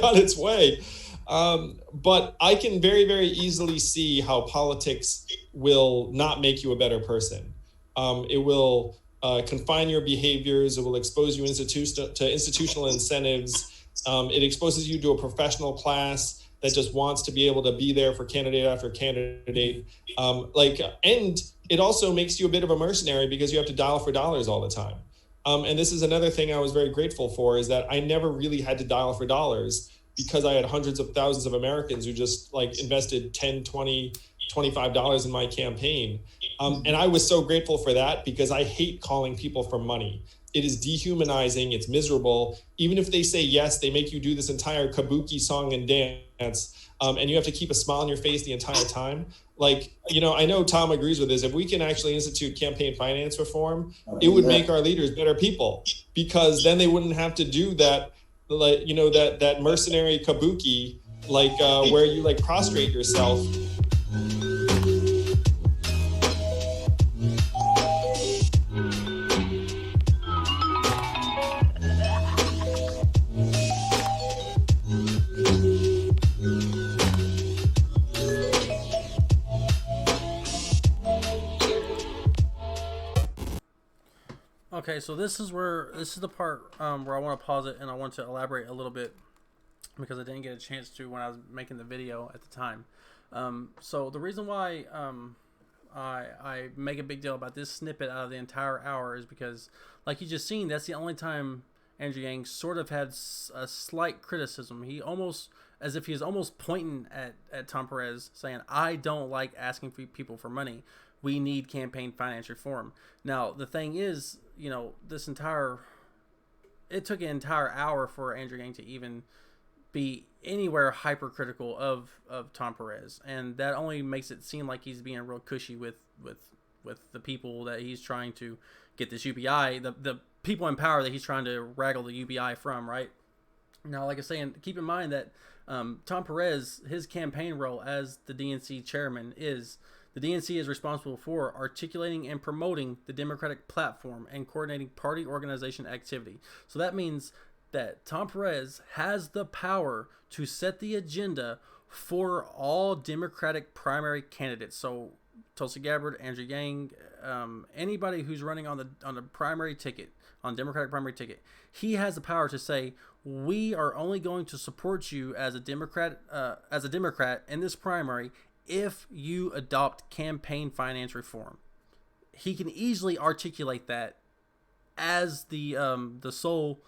on its way. But I can very, very easily see how politics will not make you a better person. It will confine your behaviors. It will expose you to institutional incentives. It exposes you to a professional class that just wants to be able to be there for candidate after candidate. And it also makes you a bit of a mercenary because you have to dial for dollars all the time. And this is another thing I was very grateful for, is that I never really had to dial for dollars because I had hundreds of thousands of Americans who just like invested $10, $20, $25 in my campaign. And I was so grateful for that because I hate calling people for money. It is dehumanizing. It's miserable. Even if they say yes, they make you do this entire kabuki song and dance, and you have to keep a smile on your face the entire time. Like, I know Tom agrees with this. If we can actually institute campaign finance reform, it would make our leaders better people, because then they wouldn't have to do that, like, that mercenary kabuki, like where you like prostrate yourself. Okay, so this is the part where I want to pause it and I want to elaborate a little bit because I didn't get a chance to when I was making the video at the time. So the reason why I make a big deal about this snippet out of the entire hour is because, like you just seen, that's the only time Andrew Yang sort of had a slight criticism. He almost, as if he was almost pointing at Tom Perez, saying, I don't like asking people for money. We need campaign finance reform. Now, the thing is, it took an entire hour for Andrew Yang to even be anywhere hypercritical of Tom Perez. And that only makes it seem like he's being real cushy with the people that he's trying to get this UBI, the people in power that he's trying to wraggle the UBI from, right? Now, like I was saying, keep in mind that Tom Perez, his campaign role as the DNC chairman is, the DNC is responsible for articulating and promoting the Democratic platform and coordinating party organization activity. So that means that Tom Perez has the power to set the agenda for all Democratic primary candidates. So Tulsi Gabbard, Andrew Yang, anybody who's running on the primary ticket, on Democratic primary ticket, he has the power to say, we are only going to support you as a Democrat in this primary if you adopt campaign finance reform. He can easily articulate that as the sole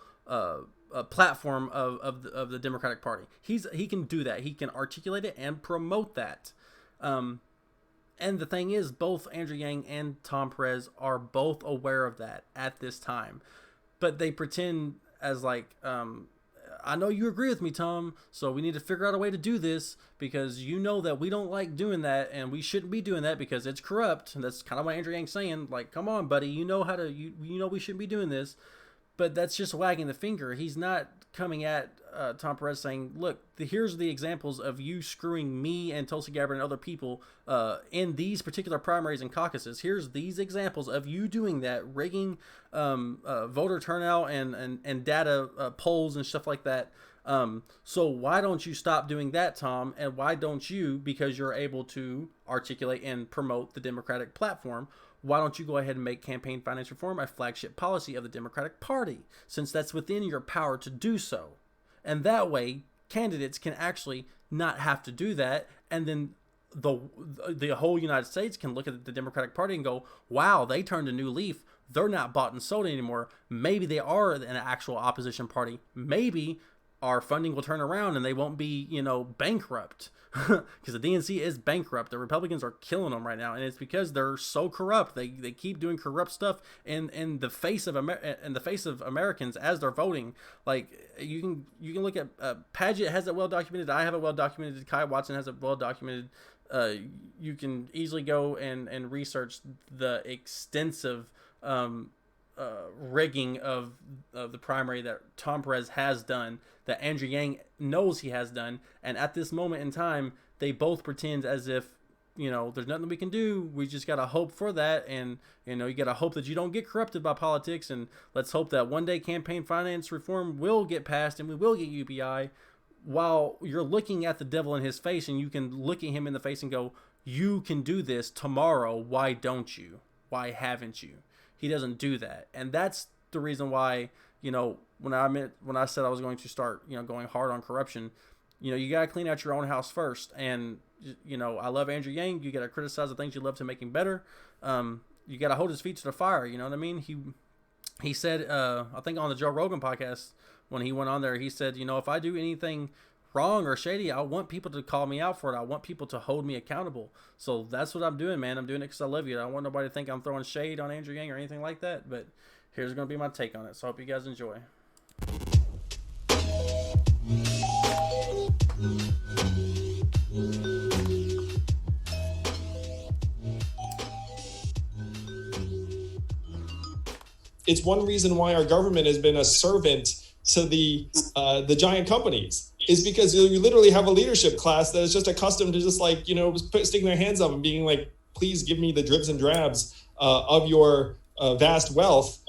platform of the Democratic Party. He can do that. He can articulate it and promote that. And the thing is, both Andrew Yang and Tom Perez are both aware of that at this time, but they pretend as like, I know you agree with me, Tom, so we need to figure out a way to do this because you know that we don't like doing that and we shouldn't be doing that because it's corrupt. And that's kind of what Andrew Yang's saying. Like, come on, buddy, you know you know we shouldn't be doing this. But that's just wagging the finger. He's not coming at Tom Perez saying, look, here's the examples of you screwing me and Tulsi Gabbard and other people in these particular primaries and caucuses. Here's these examples of you doing that, rigging voter turnout and data polls and stuff like that. So why don't you stop doing that, Tom? And why don't you, because you're able to articulate and promote the Democratic platform, why don't you go ahead and make campaign finance reform a flagship policy of the Democratic Party, since that's within your power to do so? And that way, candidates can actually not have to do that, and then the whole United States can look at the Democratic Party and go, wow, they turned a new leaf. They're not bought and sold anymore. Maybe they are an actual opposition party. Maybe our funding will turn around and they won't be, bankrupt. Because the DNC is bankrupt. The Republicans are killing them right now, and it's because they're so corrupt. They keep doing corrupt stuff in the face of Americans as they're voting. Like you can look at Paget has it well documented. I have it well documented. Kai Watson has it well documented. You can easily go and research the extensive rigging of the primary that Tom Perez has done, that Andrew Yang knows he has done, and at this moment in time, they both pretend as if, there's nothing we can do. We just gotta hope for that, and you gotta hope that you don't get corrupted by politics, and let's hope that one day campaign finance reform will get passed and we will get UBI. While you're looking at the devil in his face, and you can look at him in the face and go, you can do this tomorrow. Why don't you? Why haven't you? He doesn't do that. And that's the reason why, when I said I was going to start, going hard on corruption, you got to clean out your own house first. And, I love Andrew Yang. You got to criticize the things you love to make him better. You got to hold his feet to the fire. You know what I mean? He said, I think on the Joe Rogan podcast, when he went on there, he said, if I do anything wrong or shady, I want people to call me out for it. I want people to hold me accountable. So that's what I'm doing, man. I'm doing it because I love you. I don't want nobody to think I'm throwing shade on Andrew Yang or anything like that. But here's going to be my take on it. So I hope you guys enjoy. It's one reason why our government has been a servant to the giant companies, is because you literally have a leadership class that is just accustomed to just sticking their hands up and being like, please give me the dribs and drabs of your vast wealth.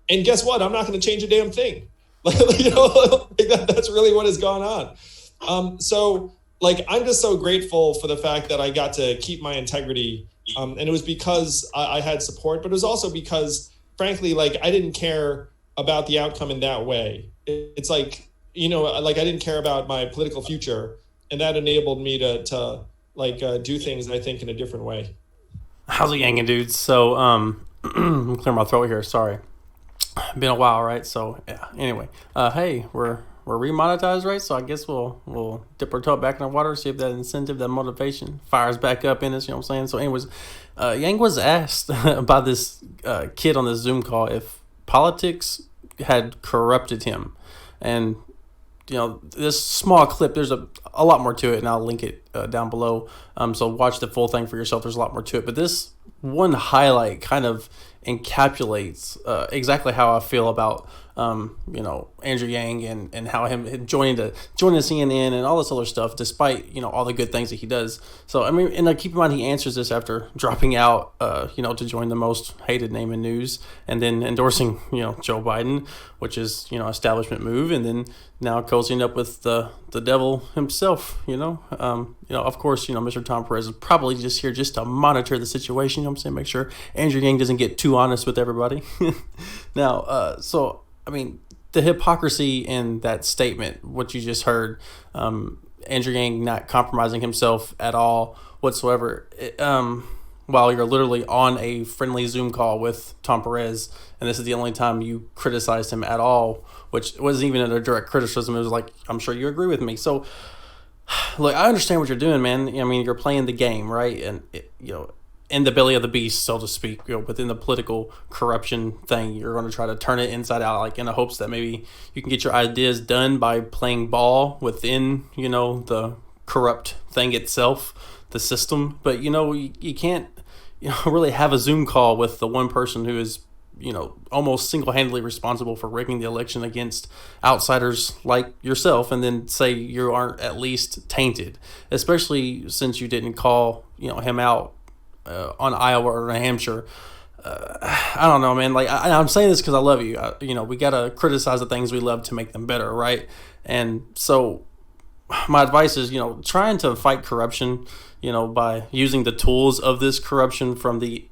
And guess what? I'm not going to change a damn thing. That's really what has gone on. So I'm just so grateful for the fact that I got to keep my integrity. And it was because I had support, but it was also because, frankly, I didn't care about the outcome in that way. It's I didn't care about my political future, and that enabled me to do things, I think, in a different way. How's it ganging, dudes? So, clear my throat here. Sorry. Been a while, right? So, yeah. Anyway, hey, we're remonetized, right? So I guess we'll dip our toe back in the water, see if that incentive, that motivation fires back up in us. You know what I'm saying? So, anyways, Yang was asked by this kid on this Zoom call if politics had corrupted him, and this small clip, there's a lot more to it, and I'll link it down below, so watch the full thing for yourself. There's a lot more to it, but this one highlight kind of encapsulates exactly how I feel about Andrew Yang and how him joining the CNN and all this other stuff, despite all the good things that he does. So I mean, and keep in mind, he answers this after dropping out to join the most hated name in news, and then endorsing Joe Biden, which is establishment move, and then now cozying up with the devil himself. Of course, Mr. Tom Perez is probably just here just to monitor the situation. You know what I'm saying? Make sure Andrew Yang doesn't get too honest with everybody. Now, so I mean, the hypocrisy in that statement, what you just heard, Andrew Yang not compromising himself at all whatsoever. while you're literally on a friendly Zoom call with Tom Perez, and this is the only time you criticized him at all, which wasn't even a direct criticism. It was like, I'm sure you agree with me. So, look, I understand what you're doing, man. I mean, you're playing the game, right? And, in the belly of the beast, so to speak, within the political corruption thing, you're going to try to turn it inside out, like in the hopes that maybe you can get your ideas done by playing ball within, the corrupt thing itself, the system. But, you can't, really have a Zoom call with the one person who is, almost single-handedly responsible for rigging the election against outsiders like yourself, and then say you aren't at least tainted, especially since you didn't call, him out on Iowa or New Hampshire. I don't know, man. Like, I'm saying this because I love you. We gotta criticize the things we love to make them better, right? And so, my advice is, trying to fight corruption, by using the tools of this corruption from the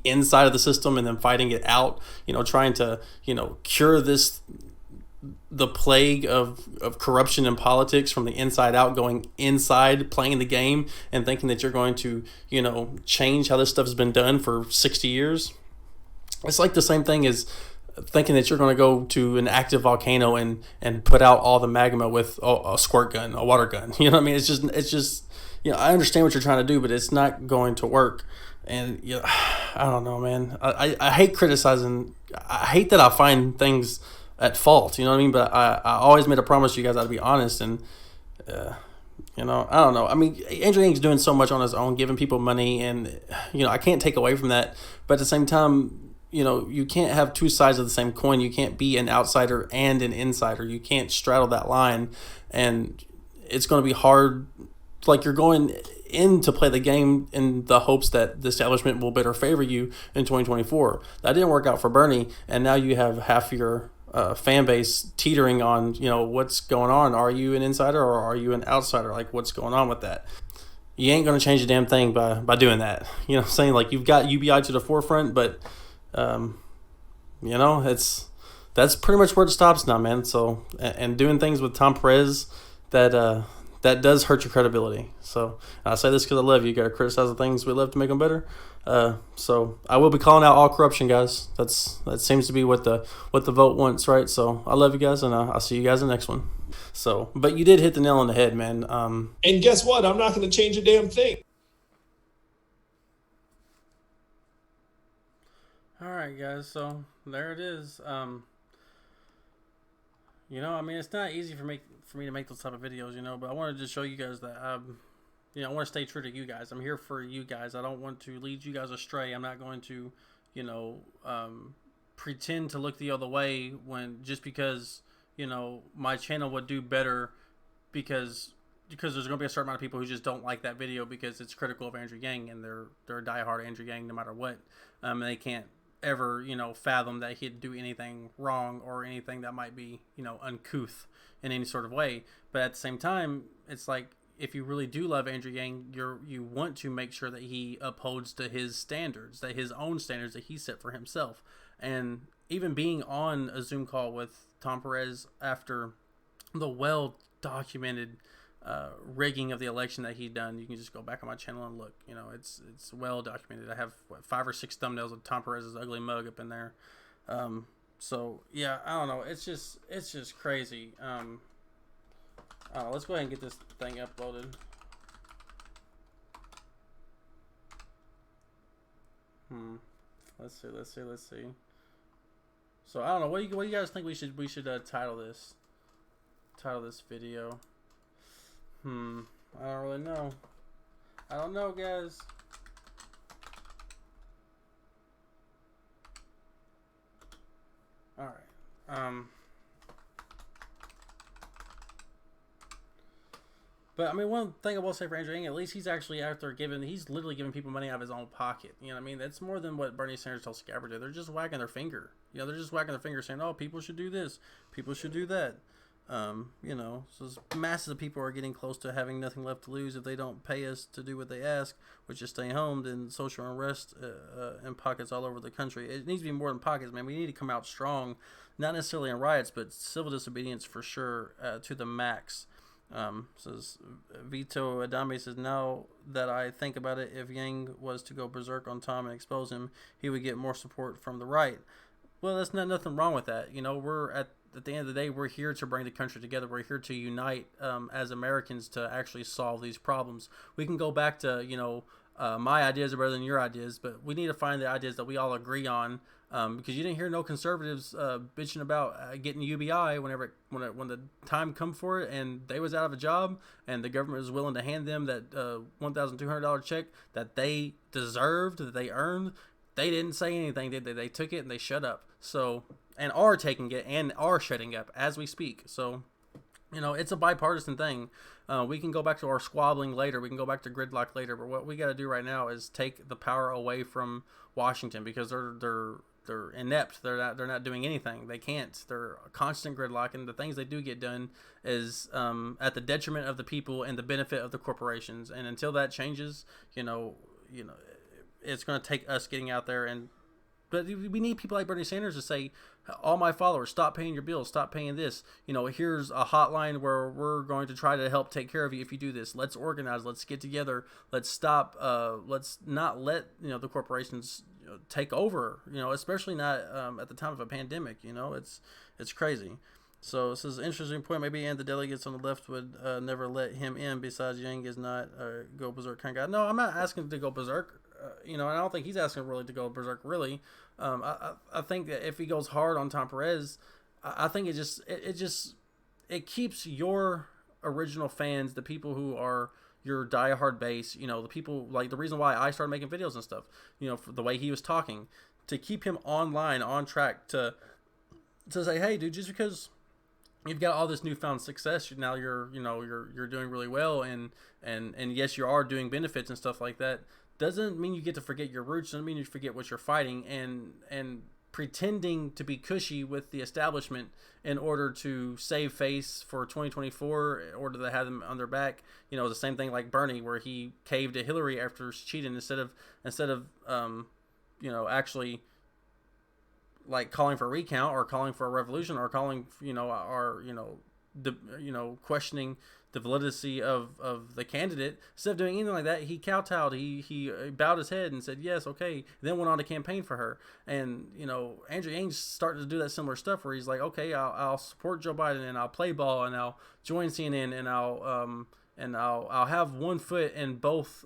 inside of the system, and then fighting it out. Trying to cure the plague of corruption in politics from the inside out, going inside, playing the game, and thinking that you're going to, change how this stuff has been done for 60 years. It's like the same thing as thinking that you're going to go to an active volcano and put out all the magma with a squirt gun, a water gun. You know what I mean? It's just, I understand what you're trying to do, but it's not going to work. And, I don't know, man. I hate criticizing. I hate that I find things at fault, you know what I mean? But I always made a promise to you guys I'd be honest, and I don't know. I mean, Andrew Yang's doing so much on his own, giving people money, and I can't take away from that. But at the same time, you can't have two sides of the same coin. You can't be an outsider and an insider. You can't straddle that line, and it's going to be hard. Like, you're going in to play the game in the hopes that the establishment will better favor you in 2024. That didn't work out for Bernie, and now you have half your fan base teetering on, what's going on. Are you an insider or are you an outsider? Like, what's going on with that? You ain't going to change a damn thing by doing that. You know what I'm saying? Like, you've got UBI to the forefront, but, that's pretty much where it stops now, man. So, and doing things with Tom Perez that does hurt your credibility. So I say this because I love you. You got to criticize the things we love to make them better. So I will be calling out all corruption, guys. That seems to be what the vote wants, right? So I love you guys, and I'll see you guys in the next one. So, but you did hit the nail on the head, man. And guess what? I'm not going to change a damn thing. All right, guys. So there it is. I mean, it's not easy for me to make those type of videos, but I wanted to show you guys that, I want to stay true to you guys. I'm here for you guys. I don't want to lead you guys astray. I'm not going to, pretend to look the other way when just because, my channel would do better because there's going to be a certain amount of people who just don't like that video because it's critical of Andrew Yang, and they're a diehard Andrew Yang no matter what. And they can't ever, fathom that he'd do anything wrong or anything that might be, uncouth in any sort of way. But at the same time, it's like, if you really do love Andrew Yang, you want to make sure that he upholds to his standards, that his own standards that he set for himself. And even being on a Zoom call with Tom Perez after the well-documented rigging of the election that he'd done, you can just go back on my channel and look. It's well documented. I have 5 or 6 thumbnails of Tom Perez's ugly mug up in there. So yeah, I don't know. It's just crazy. Let's go ahead and get this thing uploaded. Let's see. So I don't know. What do you guys think we should title this video? I don't really know. I don't know, guys. All right. But I mean, one thing I will say for Andrew Yang, at least he's actually out there he's literally giving people money out of his own pocket. You know what I mean? That's more than what Bernie Sanders tells Scabber to do. They're just wagging their finger. They're just wagging their finger saying, oh, people should do this. People should do that. So masses of people are getting close to having nothing left to lose if they don't pay us to do what they ask, which is stay home. Then social unrest in pockets all over the country. It needs to be more than pockets, man. We need to come out strong, not necessarily in riots, but civil disobedience for sure, to the max. Says Vito Adame says, now that I think about it, if Yang was to go berserk on Tom and expose him, he would get more support from the right. Well, there's nothing wrong with that. You know, we're at the end of the day, we're here to bring the country together. We're here to unite as Americans to actually solve these problems. We can go back to, you know, my ideas are better than your ideas, but we need to find the ideas that we all agree on. Because you didn't hear no conservatives bitching about getting UBI when the time come for it, and they was out of a job, and the government was willing to hand them that $1,200 check that they deserved, that they earned. They didn't say anything, did they? They took it and they shut up. So, and are taking it and are shutting up as we speak. So, you know, it's a bipartisan thing. We can go back to our squabbling later. We can go back to gridlock later. But what we got to do right now is take the power away from Washington, because they're inept. They're not doing anything. They can't. They're a constant gridlock, and the things they do get done is at the detriment of the people and the benefit of the corporations. And until that changes, you know, it's going to take us getting out there and. But we need people like Bernie Sanders to say, all my followers, stop paying your bills, stop paying this. You know, here's a hotline where we're going to try to help take care of you if you do this. Let's organize. Let's get together. Let's stop. Let's not let, you know, the corporations, you know, take over. You know, especially not at the time of a pandemic. You know, it's crazy. So this is an interesting point. Maybe and the delegates on the left would never let him in. Besides, Yang is not a go berserk kind of guy. No, I'm not asking to go berserk. You know, and I don't think he's asking really to go berserk. Really, I think that if he goes hard on Tom Perez, I think it keeps your original fans, the people who are your diehard base. You know, the people, like the reason why I started making videos and stuff. You know, for the way he was talking, to keep him online, on track, to say, hey, dude, just because you've got all this newfound success, now you're doing really well, and yes, you are doing benefits and stuff like that. Doesn't mean you get to forget your roots. Doesn't mean you forget what you're fighting, and pretending to be cushy with the establishment in order to save face for 2024, in order to have them on their back. You know, the same thing like Bernie, where he caved to Hillary after she cheated, instead of you know, actually like calling for a recount or calling for a revolution or calling, you know, or questioning the validity of the candidate. Instead of doing anything like that, he kowtowed. He bowed his head and said yes, okay. Then went on to campaign for her. And you know, Andrew Yang's starting to do that similar stuff, where he's like, okay, I'll support Joe Biden, and I'll play ball, and I'll join CNN, and I'll have one foot in both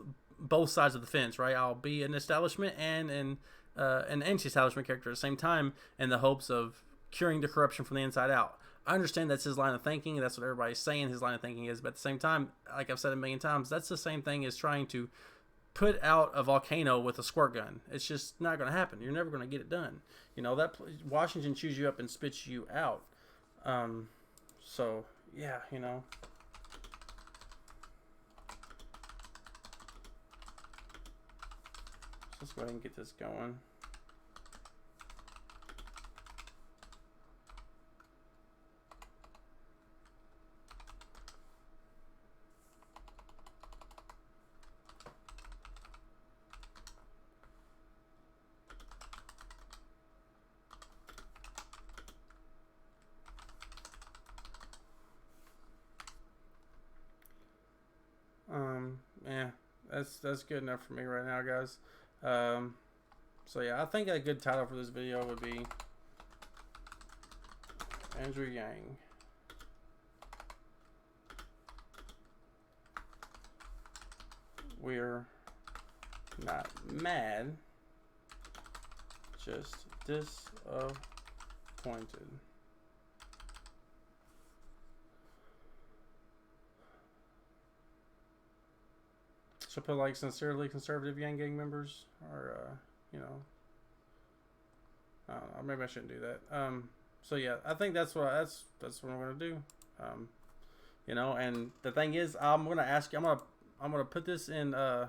sides of the fence, right? I'll be an establishment and an anti-establishment character at the same time, in the hopes of curing the corruption from the inside out. I understand that's his line of thinking. That's what everybody's saying his line of thinking is. But at the same time, like I've said a million times, that's the same thing as trying to put out a volcano with a squirt gun. It's just not going to happen. You're never going to get it done. You know, that Washington chews you up and spits you out. So, yeah, you know. So let's go ahead and get this going. Yeah, that's good enough for me right now, guys. So yeah, I think a good title for this video would be Andrew Yang. We're not mad, just disappointed. Should I put like sincerely conservative Yang Gang members, or you know, I don't know, maybe I shouldn't do that. So yeah, I think that's what I'm gonna do. You know, and the thing is, I'm gonna ask you. I'm gonna put this in. I'm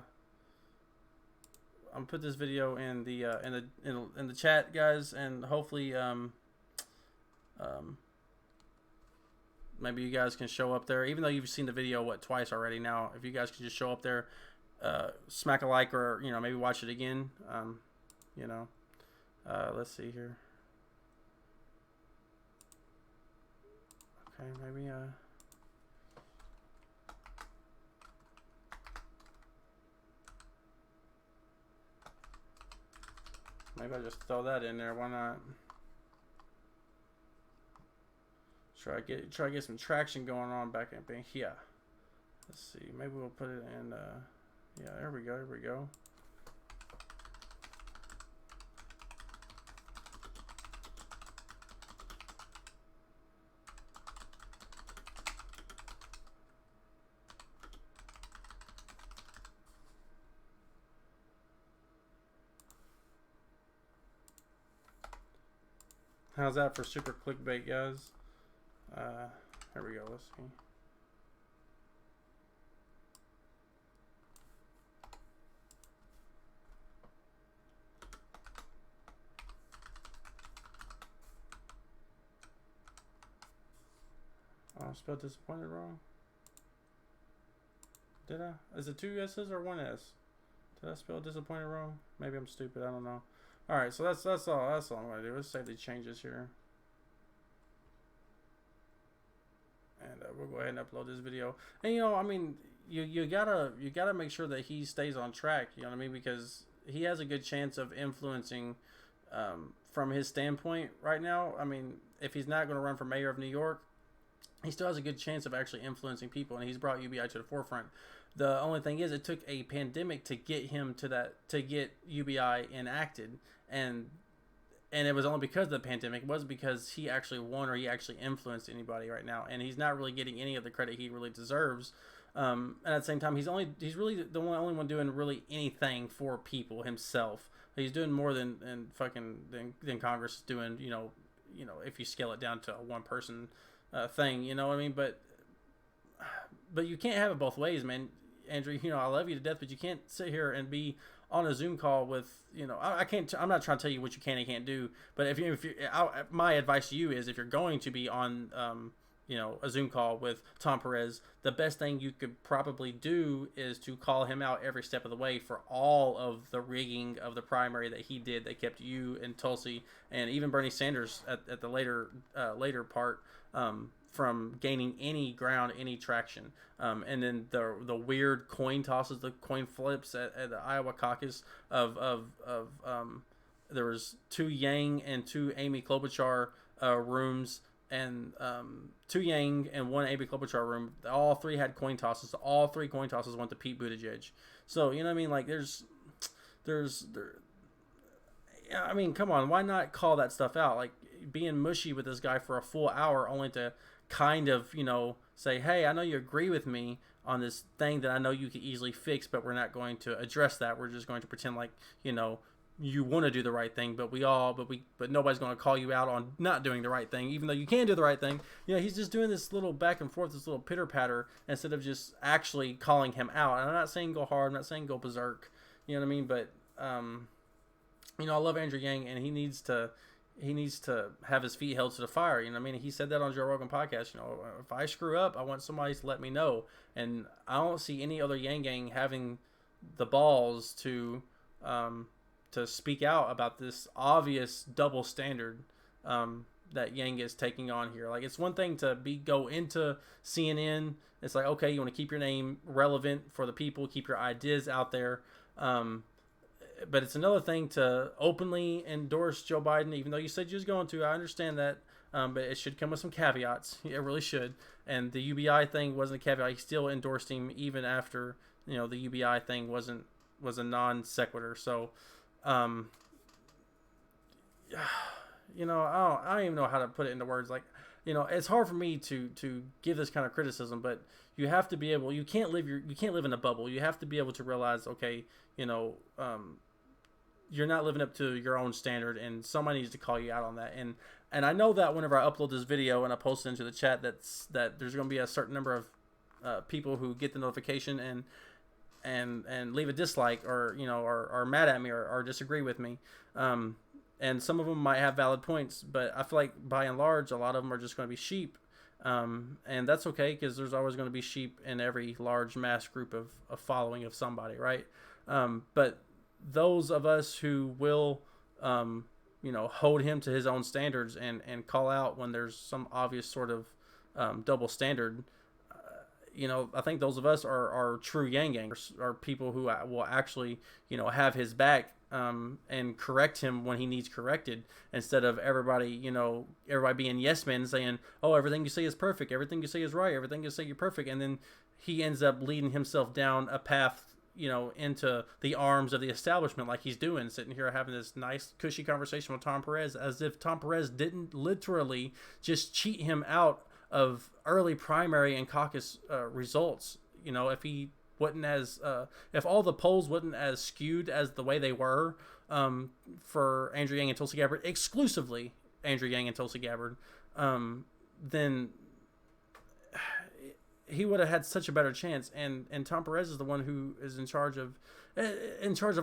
gonna put this video in the chat, guys, and hopefully maybe you guys can show up there, even though you've seen the video twice already. Now, if you guys can just show up there, smack a like, or you know, maybe watch it again. You know, let's see here. Okay, maybe Maybe I just throw that in there. Why not? Try to get some traction going on back in here. Let's see. Maybe we'll put it in. Yeah, there we go. Here we go. How's that for super clickbait, guys? Here we go. Let's see. Oh, I spelled disappointed wrong. Did I? Is it 2 S's or 1 S? Did I spell disappointed wrong? Maybe I'm stupid. I don't know. All right, so that's all. That's all I'm gonna do. Let's save these changes here, and we'll go ahead and upload this video. And I mean, you gotta make sure that he stays on track. You know what I mean? Because he has a good chance of influencing, from his standpoint right now. I mean, if he's not going to run for mayor of New York, he still has a good chance of actually influencing people, and he's brought UBI to the forefront. The only thing is, it took a pandemic to get him to get UBI enacted, and it was only because of the pandemic. It wasn't because he actually won or he actually influenced anybody right now, and he's not really getting any of the credit he really deserves. And at the same time, he's really the only one doing really anything for people himself. He's doing more than Congress is doing. If you scale it down to a one person thing, you know what I mean? But you can't have it both ways, man. Andrew, I love you to death, but you can't sit here and be on a Zoom call with, I can't. I'm not trying to tell you what you can and can't do, but my advice to you is, if you're going to be on, a Zoom call with Tom Perez, the best thing you could probably do is to call him out every step of the way for all of the rigging of the primary that he did that kept you and Tulsi and even Bernie Sanders at the later part from gaining any ground, any traction. And then the weird coin tosses, the coin flips at the Iowa caucus of there was 2 Yang and 2 Amy Klobuchar rooms, and 2 Yang and 1 Amy Klobuchar room. All 3 had coin tosses. All 3 coin tosses went to Pete Buttigieg. So, you know what I mean? Like, I mean, come on. Why not call that stuff out? Like, being mushy with this guy for a full hour only to kind of, say, hey, I know you agree with me on this thing that I know you could easily fix, but we're not going to address that. We're just going to pretend like, you want to do the right thing, but nobody's going to call you out on not doing the right thing, even though you can do the right thing. He's just doing this little back and forth, this little pitter patter, instead of just actually calling him out. And I'm not saying go hard, I'm not saying go berserk, you know what I mean? But, I love Andrew Yang, and he needs to have his feet held to the fire. You know what I mean? He said that on Joe Rogan podcast. If I screw up, I want somebody to let me know. And I don't see any other Yang Gang having the balls to speak out about this obvious double standard that Yang is taking on here. Like, it's one thing to go into CNN. It's like, okay, you want to keep your name relevant for the people, keep your ideas out there. But it's another thing to openly endorse Joe Biden, even though you said you was going to. I understand that, but it should come with some caveats. It really should. And the UBI thing wasn't a caveat. He still endorsed him even after the UBI thing was a non sequitur. So, I don't even know how to put it into words. Like, it's hard for me to give this kind of criticism, but you have to be able. You can't live in a bubble. You have to be able to realize, okay, you're not living up to your own standard, and somebody needs to call you out on that. And I know that whenever I upload this video and I post it into the chat, that there's going to be a certain number of people who get the notification and leave a dislike, or are mad at me, or disagree with me. And some of them might have valid points, but I feel like by and large, a lot of them are just going to be sheep. And that's okay, because there's always going to be sheep in every large mass group of following of somebody, right? But those of us who will, hold him to his own standards and call out when there's some obvious sort of double standard, you know, I think those of us are true Yang Yangs, are people who will actually, you know, have his back, and correct him when he needs corrected, instead of everybody, you know, everybody being yes men saying, oh, everything you say is perfect, everything you say is right, everything you say you're perfect, and then he ends up leading himself down a path, you know, into the arms of the establishment, like he's doing, sitting here having this nice cushy conversation with Tom Perez, as if Tom Perez didn't literally just cheat him out of early primary and caucus results. You know, if he wasn't as if all the polls wasn't as skewed as the way they were, for Andrew Yang and Tulsi Gabbard, exclusively Andrew Yang and Tulsi Gabbard, then he would have had such a better chance. And Tom Perez is the one who is in charge of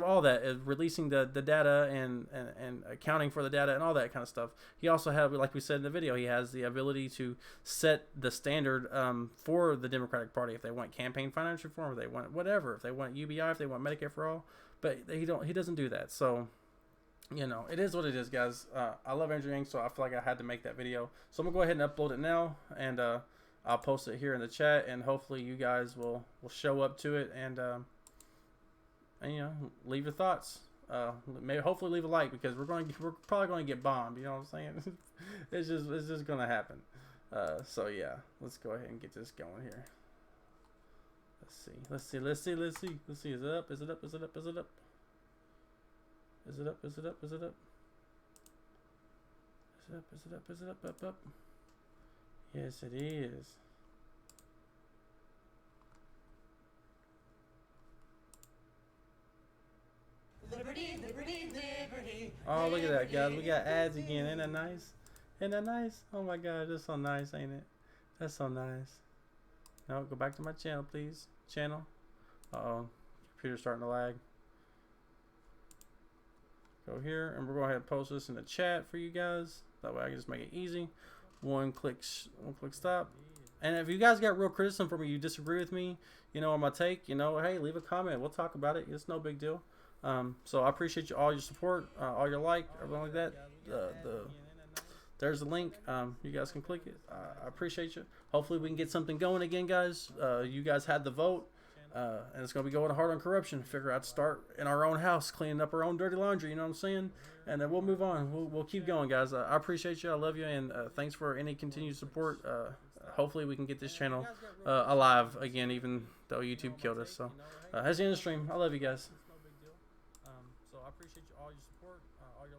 all that, releasing the data and accounting for the data and all that kind of stuff. He also had, like we said in the video, he has the ability to set the standard for the Democratic Party, if they want campaign finance reform, if they want whatever, if they want UBI, if they want Medicare for all. But he doesn't do that. So, you know, it is what it is, guys. I love Andrew Yang, so I feel like I had to make that video. So I'm gonna go ahead and upload it now, and I'll post it here in the chat, and hopefully you guys will show up to it, and you know, leave your thoughts. Maybe hopefully leave a like, because we're probably going to get bombed. You know what I'm saying? it's just going to happen. So yeah, let's go ahead and get this going here. Let's see. Is it up? Is it up? Is it up? Is it up? Is it up? Is it up? Is it up? Is it up? Is it up? Is it up? Up, up. Yes, it is. Liberty, liberty, liberty. Oh, look at that, guys. We got ads again. Ain't that nice? Ain't that nice? Oh my God, that's so nice, ain't it? That's so nice. No, go back to my channel, please. Channel. Uh-oh. Computer's starting to lag. Go here, and we're going to go ahead and post this in the chat for you guys. That way I can just make it easy. One click stop. And if you guys got real criticism for me, you disagree with me, you know, on my take, you know, hey, leave a comment. We'll talk about it. It's no big deal. So I appreciate all your support, all your everything like that. There's the link. You guys can click it. I appreciate you. Hopefully we can get something going again, guys. You guys had the vote, and it's going to be going hard on corruption. Figure out to start in our own house, cleaning up our own dirty laundry. You know what I'm saying? And then we'll move on. We'll keep going, guys. I appreciate you. I love you, and thanks for any continued support. Hopefully we can get this channel alive again, even though YouTube killed us. So that's the end of the stream. I love you guys. So I appreciate you all your support, all your